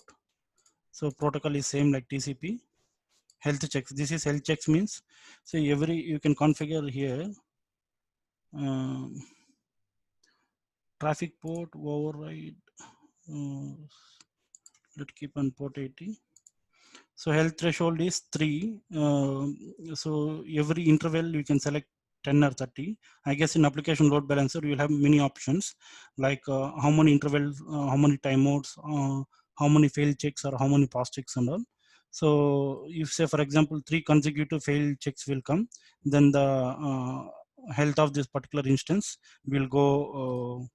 So protocol is same like TCP. Health checks, this is health checks means, so you can configure here traffic port override, let's keep on port 80. So health threshold is 3. So every interval you can select 10 or 30. I guess in application load balancer you will have many options, like how many intervals, how many timeouts, how many fail checks, or how many pass checks and all. So if say for example 3 consecutive fail checks will come, then the health of this particular instance will go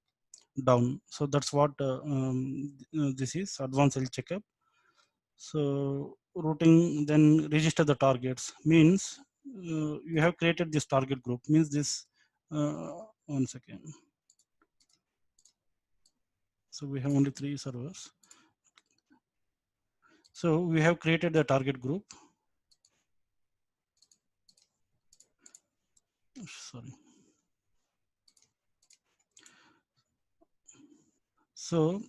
down. So that's what this is advanced health checkup. So routing, then register the targets means you have created this target group, means this one second. So we have only 3 servers. So we have created the target group. Sorry. So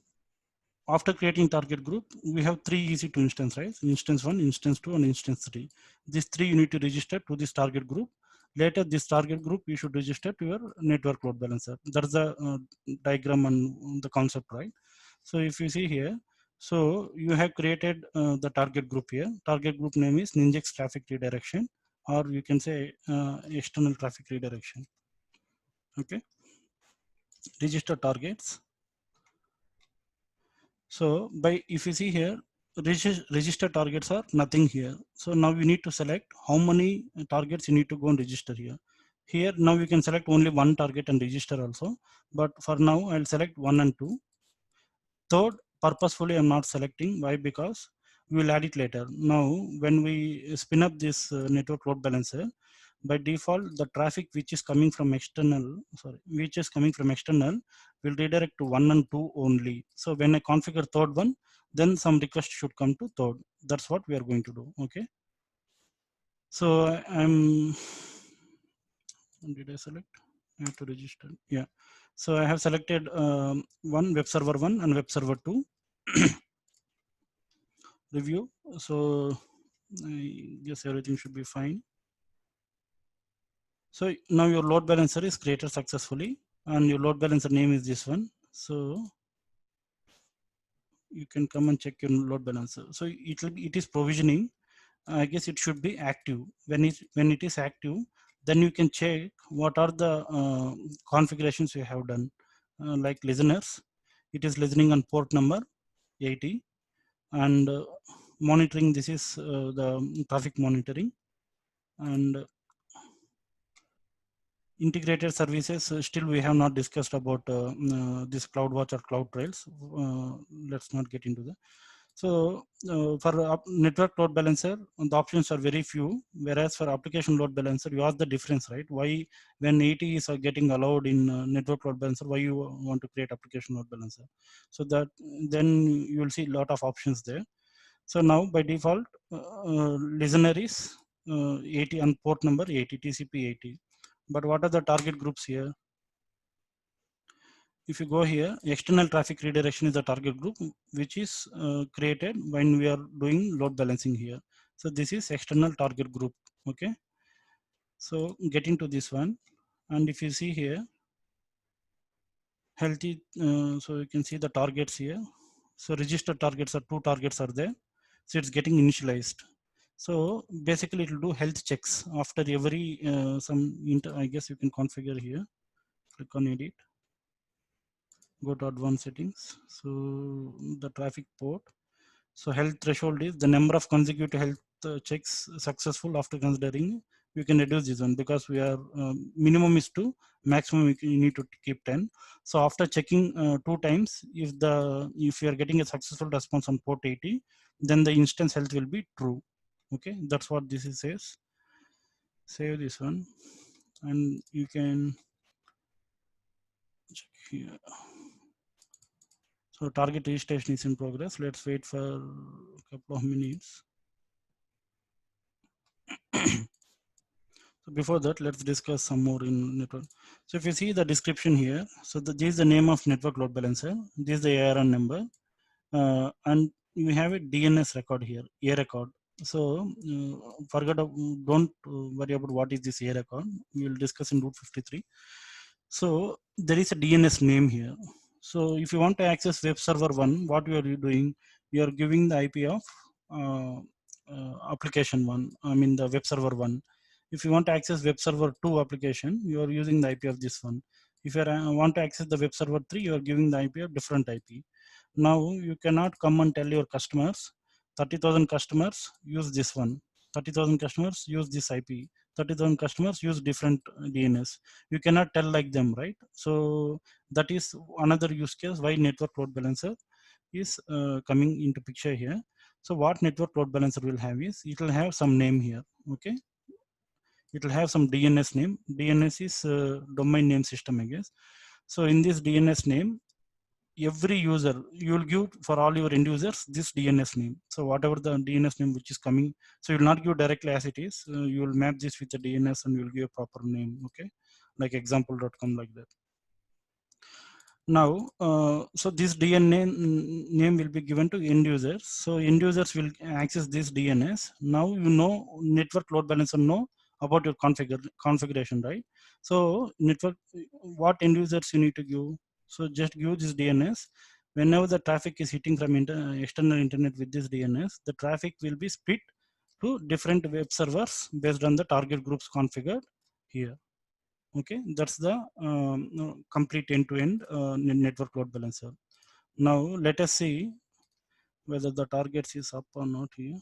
after creating target group, we have 3 EC2 instance, right? Instance 1, instance 2, and instance 3. These 3 you need to register to this target group. Later, this target group you should register to your network load balancer. That's the diagram and the concept, right? So if you see here, so you have created the target group here. Target group name is Ninjax traffic redirection, or you can say external traffic redirection. Okay. Register targets. So by, if you see here, register targets are nothing here. So now you need to select how many targets you need to go and register here. Here now you can select only one target and register also. But for now I'll select 1 and 2. Third, purposefully I'm not selecting. Why? Because we will add it later. Now when we spin up this network load balancer, by default the traffic which is coming from external, will redirect to 1 and 2 only. So when I configure third one, then some request should come to third. That's what we are going to do. Okay. So I'm, did I select? I have to register. Yeah. So I have selected one web server 1 and web server 2. Review. So I guess everything should be fine. So now your load balancer is created successfully, and your load balancer name is this one. So you can come and check your load balancer. So it is provisioning. I guess it should be active. When it is active, then you can check what are the configurations you have done. Like listeners, it is listening on port number 80, and monitoring, this is the traffic monitoring, and integrated services, still we have not discussed about this CloudWatch or CloudTrails. Let's not get into that. So for network load balancer, the options are very few, whereas for application load balancer, you ask the difference, right? Why, when 80 is getting allowed in network load balancer, why you want to create application load balancer? So that then you will see a lot of options there. So now by default, listener is 80 on port number 80, TCP 80. But what are the target groups here? If you go here, external traffic redirection is the target group, which is created when we are doing load balancing here. So this is external target group. Okay. So get into this one. And if you see here, healthy, so you can see the targets here. So registered targets are 2 targets are there. So it's getting initialized. So basically it will do health checks after every I guess you can configure here. Click on edit. Go to advanced settings. So the traffic port. So health threshold is the number of consecutive health checks successful after considering. You can reduce this one because we are minimum is 2, maximum you need to keep 10. So after checking 2 times, if you are getting a successful response on port 80, then the instance health will be true. Okay, that's what this is says. Save this one, and you can check here. So target registration is in progress. Let's wait for a couple of minutes. So before that, let's discuss some more in network. So if you see the description here, so this is the name of network load balancer. This is the ARN number, and you have a DNS record here, A record. So don't worry about what is this A record. We will discuss in route 53. So there is a DNS name here. So if you want to access web server 1, what you are doing? You are giving the IP of application 1. I mean the web server 1. If you want to access web server 2 application, you are using the IP of this one. If you want to access the web server 3, you are giving the IP of different IP. Now you cannot come and tell your customers, 30,000 customers use this one, 30,000 customers use this IP. 30,000 customers use different DNS. You cannot tell like them, right? So that is another use case why network load balancer is coming into picture here. So what network load balancer will have is, it will have some name here, okay? It will have some DNS name. DNS is domain name system, I guess. So in this DNS name, every user, you will give for all your end users this DNS name. So whatever the DNS name which is coming, so you will not give directly as it is. You will map this with the DNS and you will give a proper name, okay? Like example.com, like that. Now, so this DNS name will be given to end users. So end users will access this DNS. Now you know, network load balancer know about your configuration, right? So network, what end users you need to give? So just give this DNS. Whenever the traffic is hitting from external internet with this DNS, the traffic will be split to different web servers based on the target groups configured here. Okay, that's the complete end-to-end network load balancer. Now let us see whether the targets is up or not here.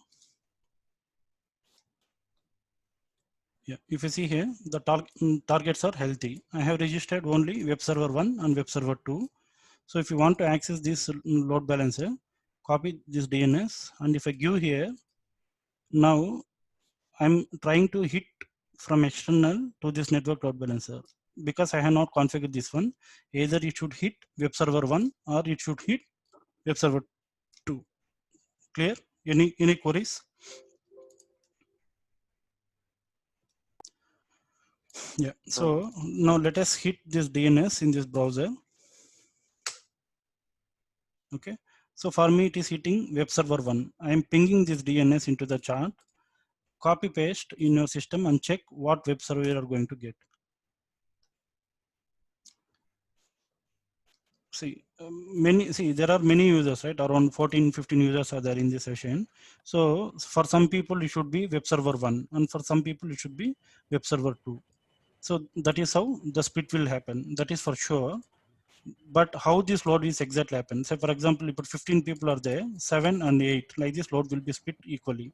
Yeah, if you see here, the targets are healthy. I have registered only web server 1 and web server 2. So if you want to access this load balancer, copy this DNS, and if I give here, now I'm trying to hit from external to this network load balancer. Because I have not configured this one, either it should hit web server 1 or it should hit web server 2. Clear? Any queries? Yeah. So now let us hit this DNS in this browser. Okay. So for me, it is hitting web server 1. I am pinging this DNS into the chart. Copy paste in your system and check what web server you are going to get. See, there are many users, right? Around 14-15 users are there in this session. So for some people it should be web server 1, and for some people it should be web server 2. So that is how the split will happen. That is for sure. But how this load is exactly happen? Say for example, if 15 people are there, 7 and 8, like this load will be split equally.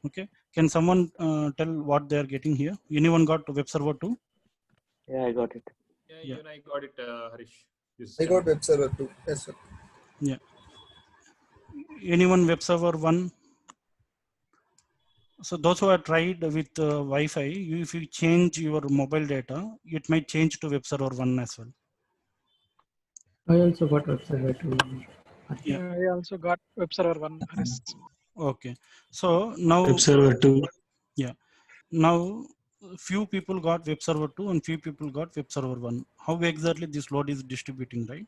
Okay. Can someone tell what they are getting here? Anyone got web server 2? Yeah, I got it. Yeah, even I got it, Harish. I got web server 2. Yes, sir. Yeah. Anyone web server 1? So those who have tried with Wi-Fi, if you change your mobile data, it might change to web server 1 as well. I also got web server 2. Yeah. I also got web server 1. Harish. Okay. So now Web server 2. Yeah. Now few people got web server 2 and few people got web server 1. How exactly this load is distributing, right?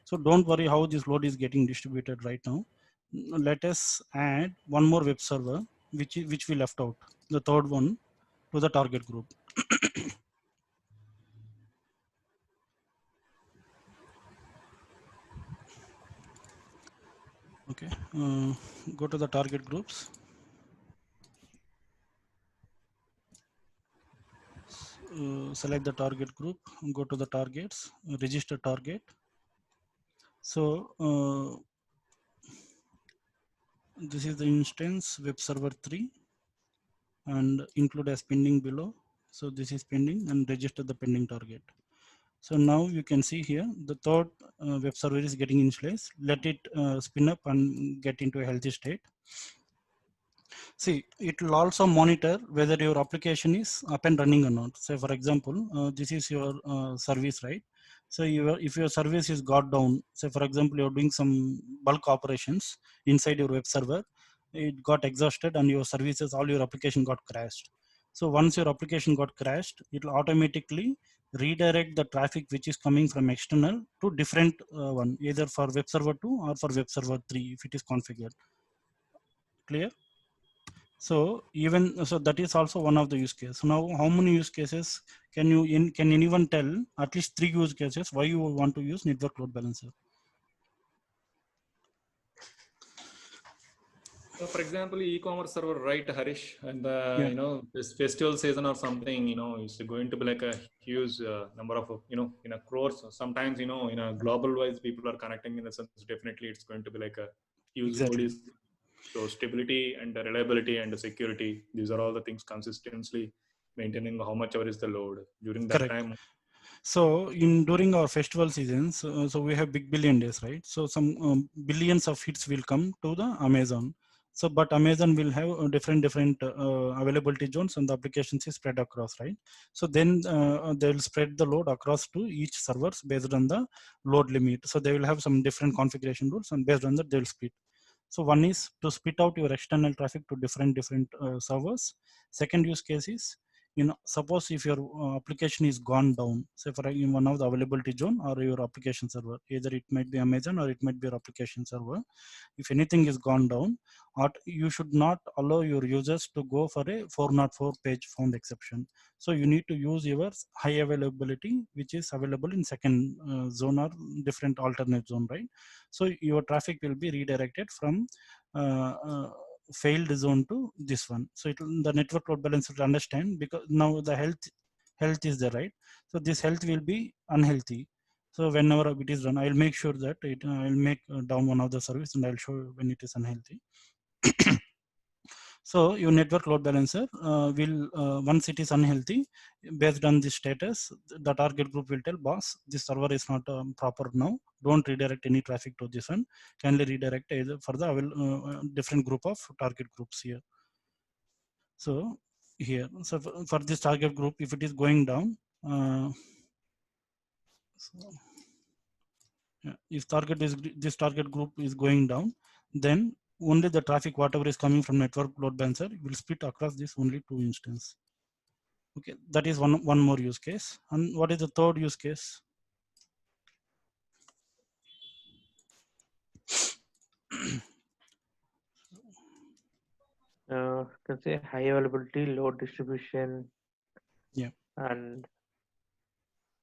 So don't worry how this load is getting distributed right now. Let us add one more web server which we left out, the third one, to the target group. Okay, go to the target groups. Select the target group, go to the targets, register target. So this is the instance web server 3 and include as pending below. So this is pending and register the pending target. So now you can see here the third web server is getting initialized. Let it spin up and get into a healthy state. See, it will also monitor whether your application is up and running or not. Say for example, this is your service, right? So if your service is got down, say for example, you're doing some bulk operations inside your web server, it got exhausted and your services, all your application got crashed. So once your application got crashed, it will automatically redirect the traffic which is coming from external to different one, either for web server 2 or for web server 3 if it is configured. Clear? So so that is also one of the use cases. Now, how many use cases can anyone tell? At least 3 use cases why you want to use network load balancer. So for example, e-commerce server, right, Harish, and Yeah. this festival season or something, is going to be like a huge number of, in a crores. Sometimes, in a global wise, people are connecting in the sense, definitely it's going to be like a huge load. Exactly. So stability and reliability and security, these are all the things consistently maintaining how much ever is the load during that Correct. time. So during our festival seasons, so we have big billion days, right? So some billions of hits will come to the Amazon. So, but Amazon will have different availability zones, and the applications is spread across, right? So then they will spread the load across to each servers based on the load limit. So they will have some different configuration rules, and based on that they will split. So one is to split out your external traffic to different servers. Second use case is, suppose if your application is gone down, say for in one of the availability zone or your application server, either it might be Amazon or it might be your application server. If anything is gone down, or you should not allow your users to go for a 404 page found exception. So you need to use your high availability, which is available in second zone or different alternate zone, right? So your traffic will be redirected from failed zone to this one. So the network load balancer will understand, because now the health is there, right? So this health will be unhealthy. So whenever it is run, I'll make sure that I'll make down one of the service, and I'll show you when it is unhealthy. So your network load balancer will, once it is unhealthy, based on the status, the target group will tell boss, this server is not proper now. Don't redirect any traffic to this one. Kindly redirect either for the different group of target groups here. So here, so for this target group, if it is going down, if this target group is going down, then only the traffic whatever is coming from network load balancer will split across this only two instance. Okay, that is one more use case. And what is the third use case? Can say high availability, load distribution. Yeah. And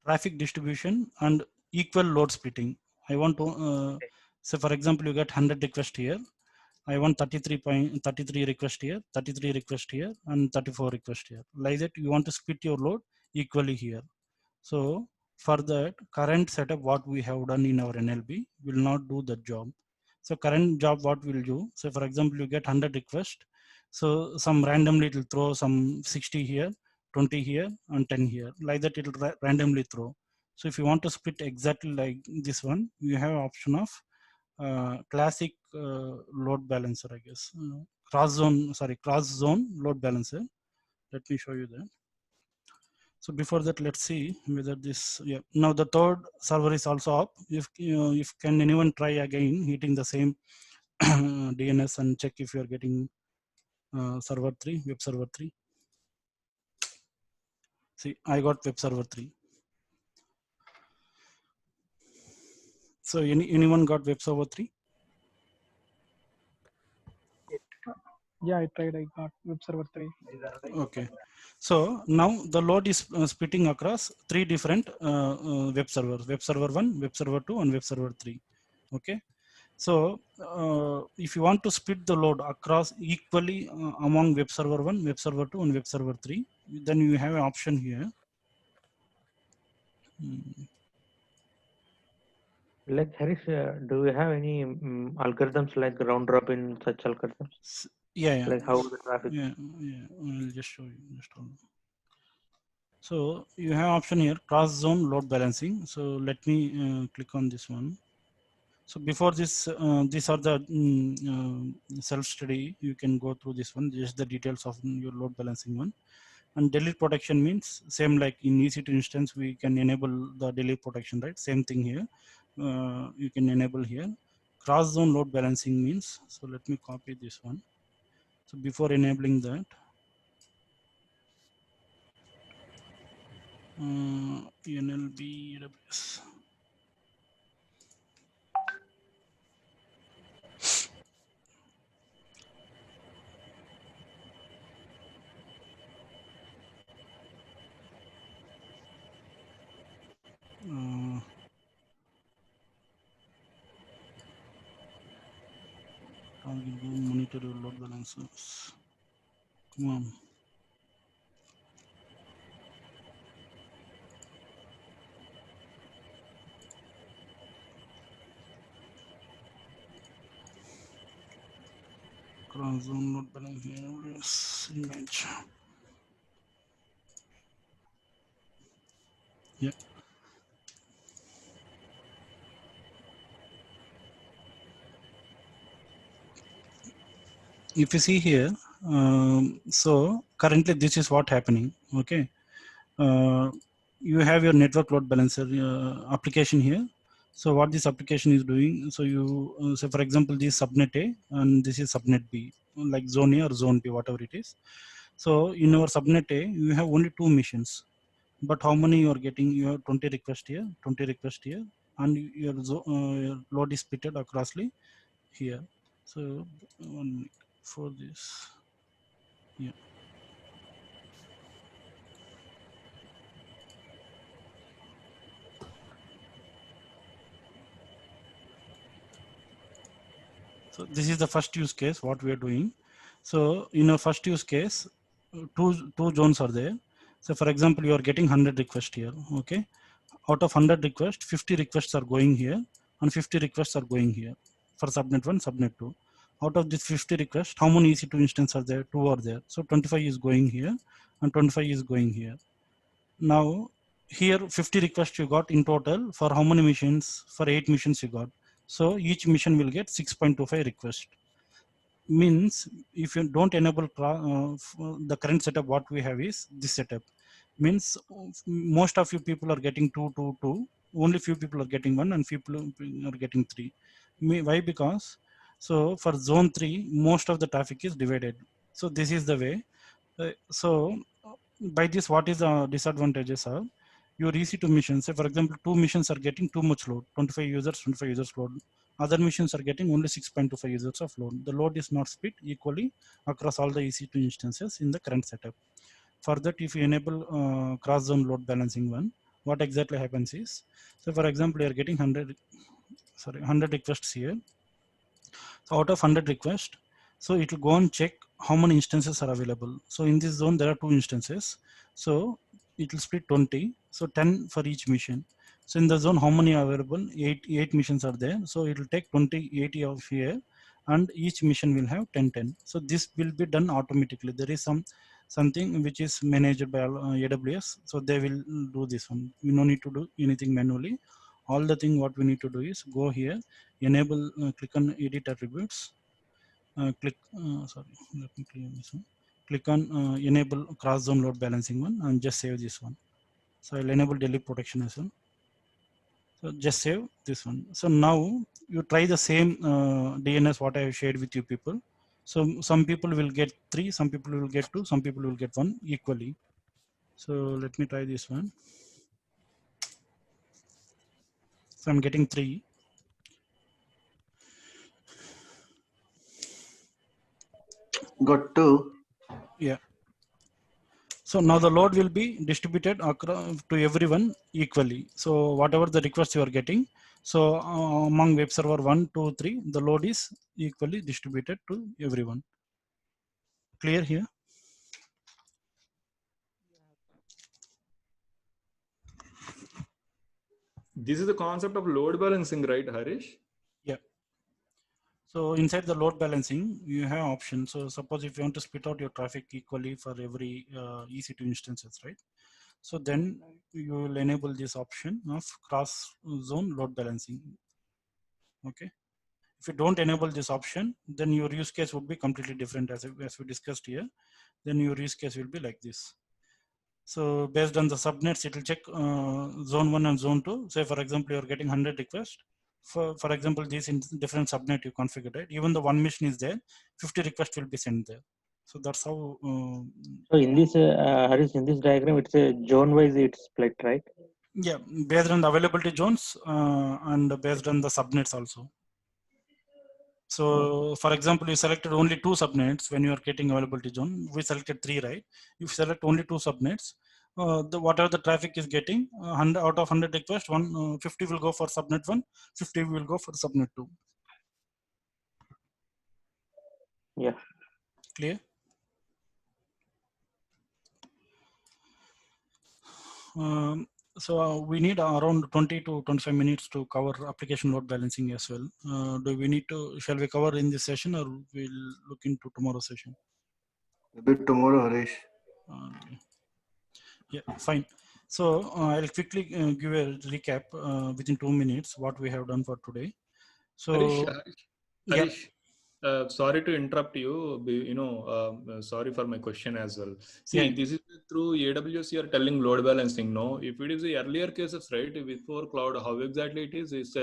Traffic distribution and equal load splitting. I want to say, for example, you get 100 requests here. I want 33 requests here, 33 requests here, and 34 requests here. Like that, you want to split your load equally here. So for that, current setup, what we have done in our NLB will not do the job. So current job, what we'll do, so for example, you get 100 requests. So some randomly it will throw some 60 here, 20 here, and 10 here. Like that, it will randomly throw. So if you want to split exactly like this one, you have option of classic load balancer, I guess. Cross zone load balancer. Let me show you that. So before that, let's see whether this, yeah. Now the third server is also up. If can anyone try again hitting the same DNS and check if you are getting server 3, web server 3. See, I got web server 3. So anyone got web server 3? Yeah, I tried. I got web server 3. Okay. So now the load is splitting across three different web servers: web server 1, web server 2, and web server 3. Okay. So if you want to split the load across equally among web server 1, web server 2, and web server 3, then you have an option here. like Harish, do you have any algorithms like round robin such algorithms? Yeah. Like how the traffic? Yeah. I'll just show you. Just hold on. So you have option here, cross zone load balancing. So let me click on this one. So before this, these are the self-study. You can go through this one, just the details of your load balancing one. And delete protection means same like in EC2 instance, we can enable the delete protection, right? Same thing here. You can enable here. Cross zone load balancing means, so let me copy this one. So before enabling that, NLB AWS. Target group, monitor your load balancers. Come on. Cross zone load balancing image. Yeah. If you see here, so currently this is what happening. Okay. You have your network load balancer application here. So what this application is doing, so you so for example, this is subnet A and this is subnet B, like zone A or zone B, whatever it is. So in our subnet A, you have only 2 missions, but how many you are getting? You have 20 requests here, 20 requests here, and your load is splitted acrossly here. So for this, yeah. So this is the first use case what we are doing. So in a first use case, two zones are there. So for example, you are getting 100 requests here. Okay, out of 100 requests, 50 requests are going here and 50 requests are going here for subnet 1, subnet 2. Out of this 50 requests, how many EC2 instances are there? 2 are there. So 25 is going here and 25 is going here. Now here 50 requests you got in total for how many missions? For 8 missions you got. So each mission will get 6.25 requests. Means if you don't enable the current setup, what we have is this setup. Means most of you people are getting 2, 2, 2. Only few people are getting 1 and few people are getting 3. Why? Because so for zone 3, most of the traffic is divided. So this is the way. So by this, what is the disadvantages are? Your EC2 missions, say for example, 2 missions are getting too much load, 25 users load. Other missions are getting only 6.25 users of load. The load is not split equally across all the EC2 instances in the current setup. For that, if you enable cross-zone load balancing one, what exactly happens is, so for example, you are getting 100 requests here. So out of 100 requests, so it will go and check how many instances are available. So in this zone, there are 2 instances. So it will split 20. So 10 for each mission. So in the zone, how many are available? 8 missions are there. So it will take 20, 80 of here, and each mission will have 10, 10. So this will be done automatically. There is something which is managed by AWS. So they will do this one. We no need to do anything manually. All the thing what we need to do is go here, enable, click on edit attributes, click, sorry, let me clear this one. Click on enable cross zone load balancing one and just save this one. So I'll enable delete protection as well. So just save this one. So now you try the same DNS what I have shared with you people. So some people will get 3, some people will get 2, some people will get 1 equally. So let me try this one. So I'm getting 3. Got 2. Yeah. So now the load will be distributed across to everyone equally. So whatever the requests you are getting, so among web server 1, 2, 3, the load is equally distributed to everyone. Clear here? This is the concept of load balancing, right, Harish? Yeah. So inside the load balancing, you have options. So suppose if you want to split out your traffic equally for every EC2 instances, right? So then you will enable this option of cross zone load balancing. Okay. If you don't enable this option, then your use case would be completely different as we discussed here. Then your use case will be like this. So based on the subnets, it will check zone 1 and zone 2. Say for example, you are getting 100 requests. For example, these in different subnet you configured it. Even the one mission is there, 50 requests will be sent there. So that's how. So in this, Harish, in this diagram, it's a zone-wise it's split, right? Yeah, based on the availability zones and based on the subnets also. So for example, you selected only 2 subnets when you are getting availability zone. We selected 3, right? If you select only 2 subnets, whatever the traffic is getting, 100 out of 100 requests, 50 will go for subnet 1, 50 will go for subnet 2. Yeah. Clear? So we need around 20 to 25 minutes to cover application load balancing as well. Do we need to, shall we cover in this session or we'll look into tomorrow's session? Maybe tomorrow, Harish. Yeah, fine. So I'll quickly give a recap within 2 minutes what we have done for today. So yeah, Harish, sorry to interrupt you. Sorry for my question as well. See, yeah, this is through AWS. You are telling load balancing. No, if it is the earlier cases, right? Before cloud, how exactly it is? It's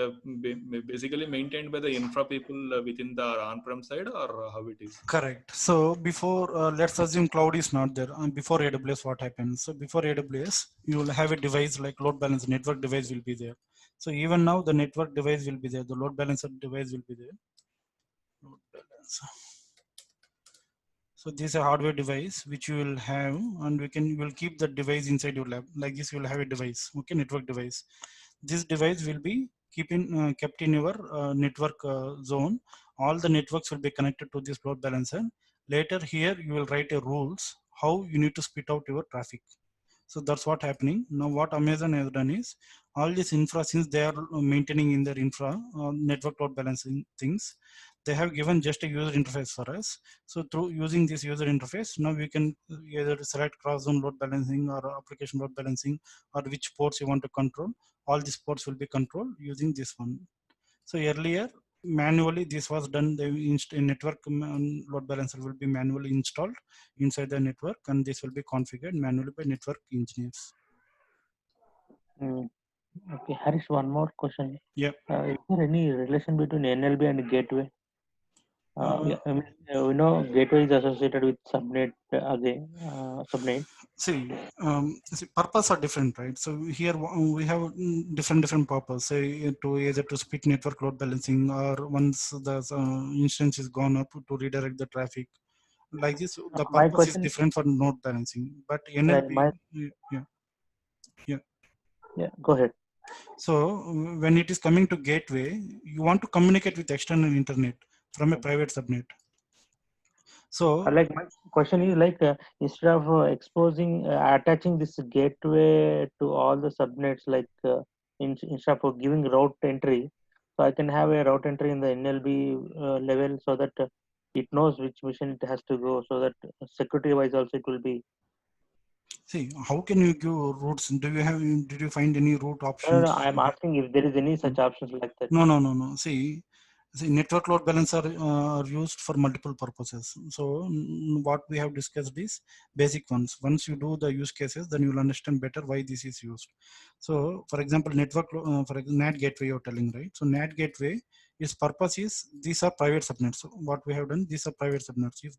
basically maintained by the infra people within the on-prem side, or how it is? correct. So before let's assume cloud is not there. Before AWS, what happens? So before AWS, you will have a device like load balancer, network device will be there. So even now the network device will be there. The load balancer device will be there. Load balancer. So this is a hardware device which you will have, and you will keep the device inside your lab. Like this, you will have a device, okay, network device. This device will be kept in your network zone. All the networks will be connected to this load balancer. Later here, you will write a rules how you need to spit out your traffic. So that's what happening. Now what Amazon has done is all this infra, since they are maintaining in their infra network load balancing things, they have given just a user interface for us. So through using this user interface, now we can either select cross zone load balancing or application load balancing, or which ports you want to control. All these ports will be controlled using this one. So earlier, manually this was done. The network load balancer will be manually installed inside the network, and this will be configured manually by network engineers. Okay, Harish, one more question. Yeah. Is there any relation between NLB and gateway? Yeah, I mean, we know gateway is associated with subnet again, subnet. See, purpose are different, right? So here we have different purpose. Say to either to split network load balancing, or once the instance is gone up to redirect the traffic. Like this, the My purpose is question, different for node balancing. But NLP, yeah. Yeah, go ahead. So when it is coming to gateway, you want to communicate with external internet from a private subnet. So Like my question is like instead of attaching this gateway to all the subnets, like instead of giving route entry, so I can have a route entry in the NLB level so that it knows which mission it has to go, so that security wise also it will be. see, how can you give routes? Did you find any route No, options? I'm asking if there is any such options like that. No. See, network load balancer are used for multiple purposes. So what we have discussed is basic ones. Once you do the use cases, then you will understand better why this is used. So for example, for NAT gateway you're telling, right? So NAT gateway, its purpose is these are private subnets. So what we have done, these are private subnets. If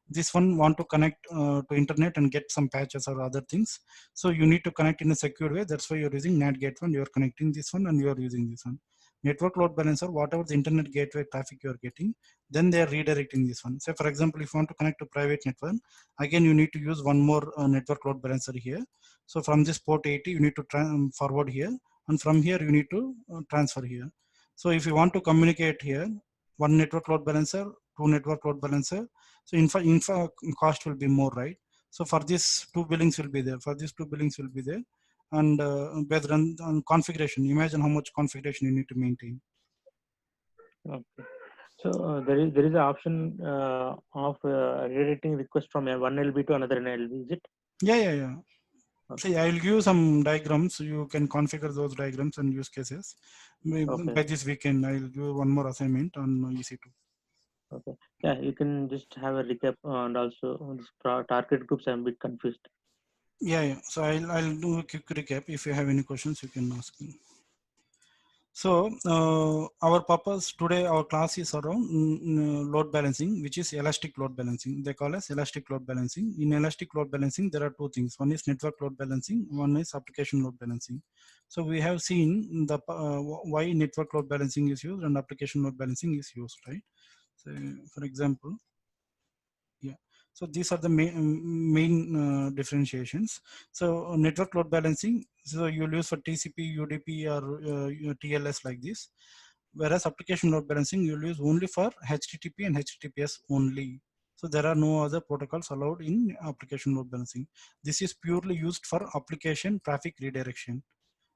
this one want to connect to internet and get some patches or other things, so you need to connect in a secure way. That's why you're using NAT gateway, and you're connecting this one, and you're using this one. Network load balancer, whatever the internet gateway traffic you are getting, then they are redirecting this one. Say for example, if you want to connect to private network, again you need to use one more network load balancer here. So from this port 80, you need to forward here, and from here you need to transfer here. So if you want to communicate here, one network load balancer, two network load balancer, so infra cost will be more, right? So for this two billings will be there. For these two billings will be there, and based on configuration, imagine how much configuration you need to maintain. Okay. So there is an option of redirecting request from one LB to another NLB. Is it? Yeah. Okay. See, I will give some diagrams. You can configure those diagrams and use cases. Okay. By this weekend, I will give one more assignment on EC2. Okay. Yeah, you can just have a recap and also this target groups. I'm a bit confused. Yeah. So I'll do a quick recap. If you have any questions, you can ask me. So our purpose today, our class is around load balancing, which is elastic load balancing. They call us elastic load balancing. In elastic load balancing, there are two things. One is network load balancing. One is application load balancing. So we have seen the why network load balancing is used and application load balancing is used, right? So for example, yeah. So these are the main differentiations. So network load balancing, so you'll use for TCP, UDP, or TLS like this. Whereas application load balancing, you'll use only for HTTP and HTTPS only. So there are no other protocols allowed in application load balancing. This is purely used for application traffic redirection.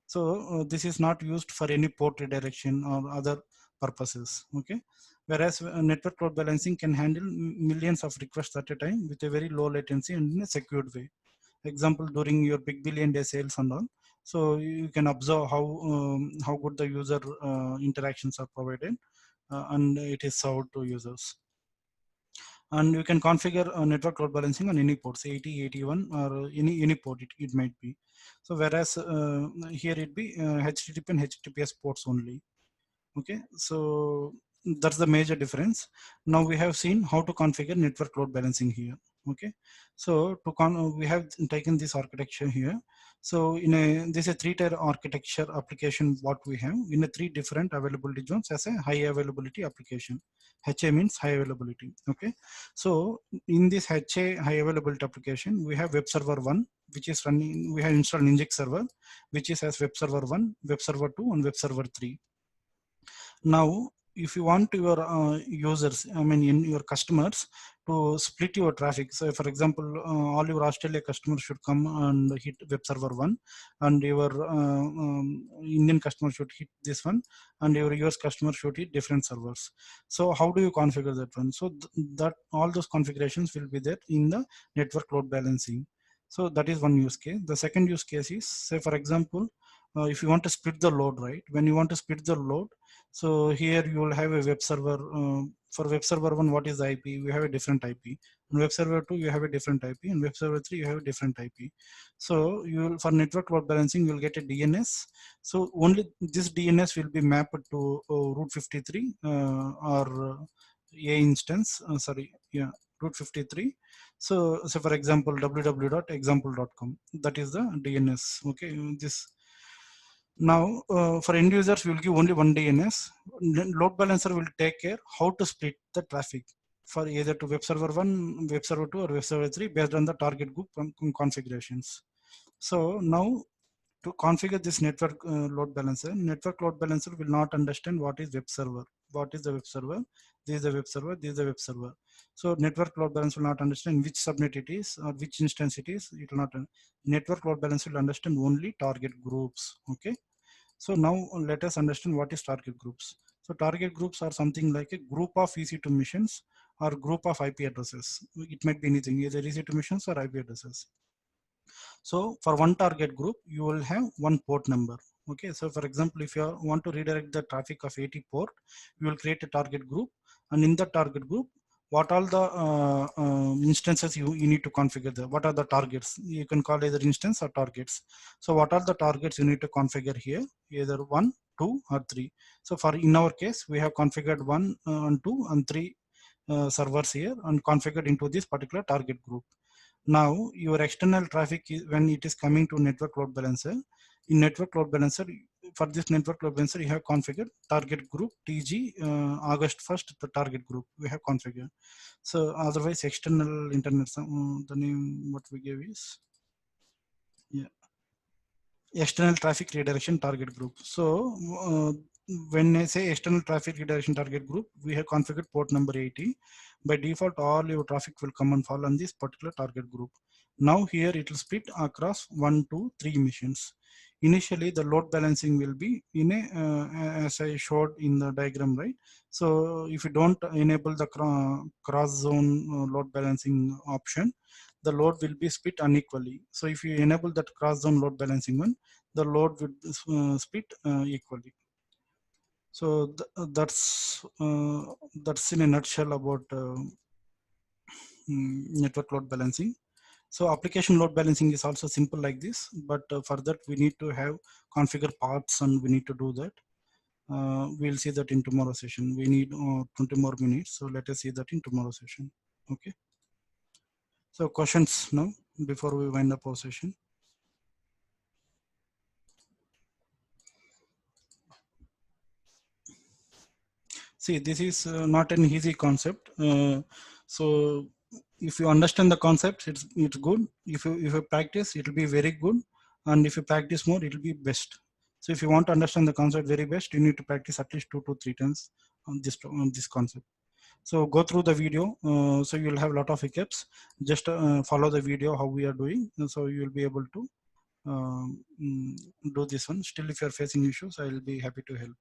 So this is not used for any port redirection or other purposes. Okay. Whereas network load balancing can handle millions of requests at a time with a very low latency and in a secured way. example during your big billion day sales and all. So you can observe how good the user interactions are provided and it is served to users. And you can configure network load balancing on any ports, 80, 81, or any port it might be. So whereas here it be HTTP and HTTPS ports only. Okay, so that's the major difference. Now we have seen how to configure network load balancing here. Okay, so we have taken this architecture here. So this is a 3-tier architecture application what we have in a 3 different availability zones as a high availability application. HA means high availability. Okay, so in this HA high availability application, we have web server 1, which is running. We have installed Ninjix server, which is as web server 1, web server 2, and web server 3. Now, if you want your users, I mean, in your customers to split your traffic. So, for example, all your Australia customers should come and hit web server 1, and your Indian customer should hit this one, and your US customer should hit different servers. So, how do you configure that one? So, that all those configurations will be there in the network load balancing. So, that is one use case. The second use case is, say, for example, if you want to split the load, right? When you want to split the load, so here you will have a web server. For web server 1, what is the IP? We have a different IP. In web server 2, you have a different IP. In web server 3, you have a different IP. So you will, for network load balancing, you will get a DNS. So only this DNS will be mapped to route 53 or a instance. Route 53. So for example, www.example.com. That is the DNS. Okay, this. Now, for end users, we will give only one DNS. Load balancer will take care how to split the traffic for either to web server 1, web server 2, or web server 3 based on the target group configurations. So now, to configure this network load balancer will not understand what is web server. What is the web server? This is the web server. This is the web server. So network load balancer will not understand which subnet it is or which instance it is. It will not. Network load balancer will understand only target groups. Okay. So now let us understand what is target groups. So target groups are something like a group of EC2 machines or group of IP addresses. It might be anything, either EC2 machines or IP addresses. So for one target group, you will have one port number. Okay, so for example, if you want to redirect the traffic of 80 port, you will create a target group, and in the target group, what all the instances you need to configure there. What are the targets? You can call either instance or targets. So what are the targets you need to configure here? Either 1, 2, or 3. So for in our case, we have configured 1 and 2 and 3 servers here and configured into this particular target group. Now your external traffic is when it is coming to network load balancer. In network load balancer, for this network load balancer, you have configured target group TG August 1st, the target group we have configured. So otherwise external internet, the name what we gave is external traffic redirection target group. So when I say external traffic redirection target group, we have configured port number 80. By default, all your traffic will come and fall on this particular target group. Now here it will split across 1, 2, 3 missions. Initially, the load balancing will be in a as I showed in the diagram, right? So if you don't enable the cross zone load balancing option, the load will be split unequally. So if you enable that cross zone load balancing one, the load will split equally. So that's in a nutshell about network load balancing. So application load balancing is also simple like this, but for that we need to have configure paths and we need to do that. We'll see that in tomorrow session. We need 20 more minutes, so let us see that in tomorrow session. Okay. So questions now before we wind up our session. See, this is not an easy concept. So if you understand the concept, it's good. If you practice, it will be very good. And if you practice more, it will be best. So if you want to understand the concept very best, you need to practice at least 2 to 3 times on this concept. So go through the video. So you'll have a lot of hiccups. Just follow the video how we are doing. So you'll be able to do this one. Still, if you're facing issues, I will be happy to help.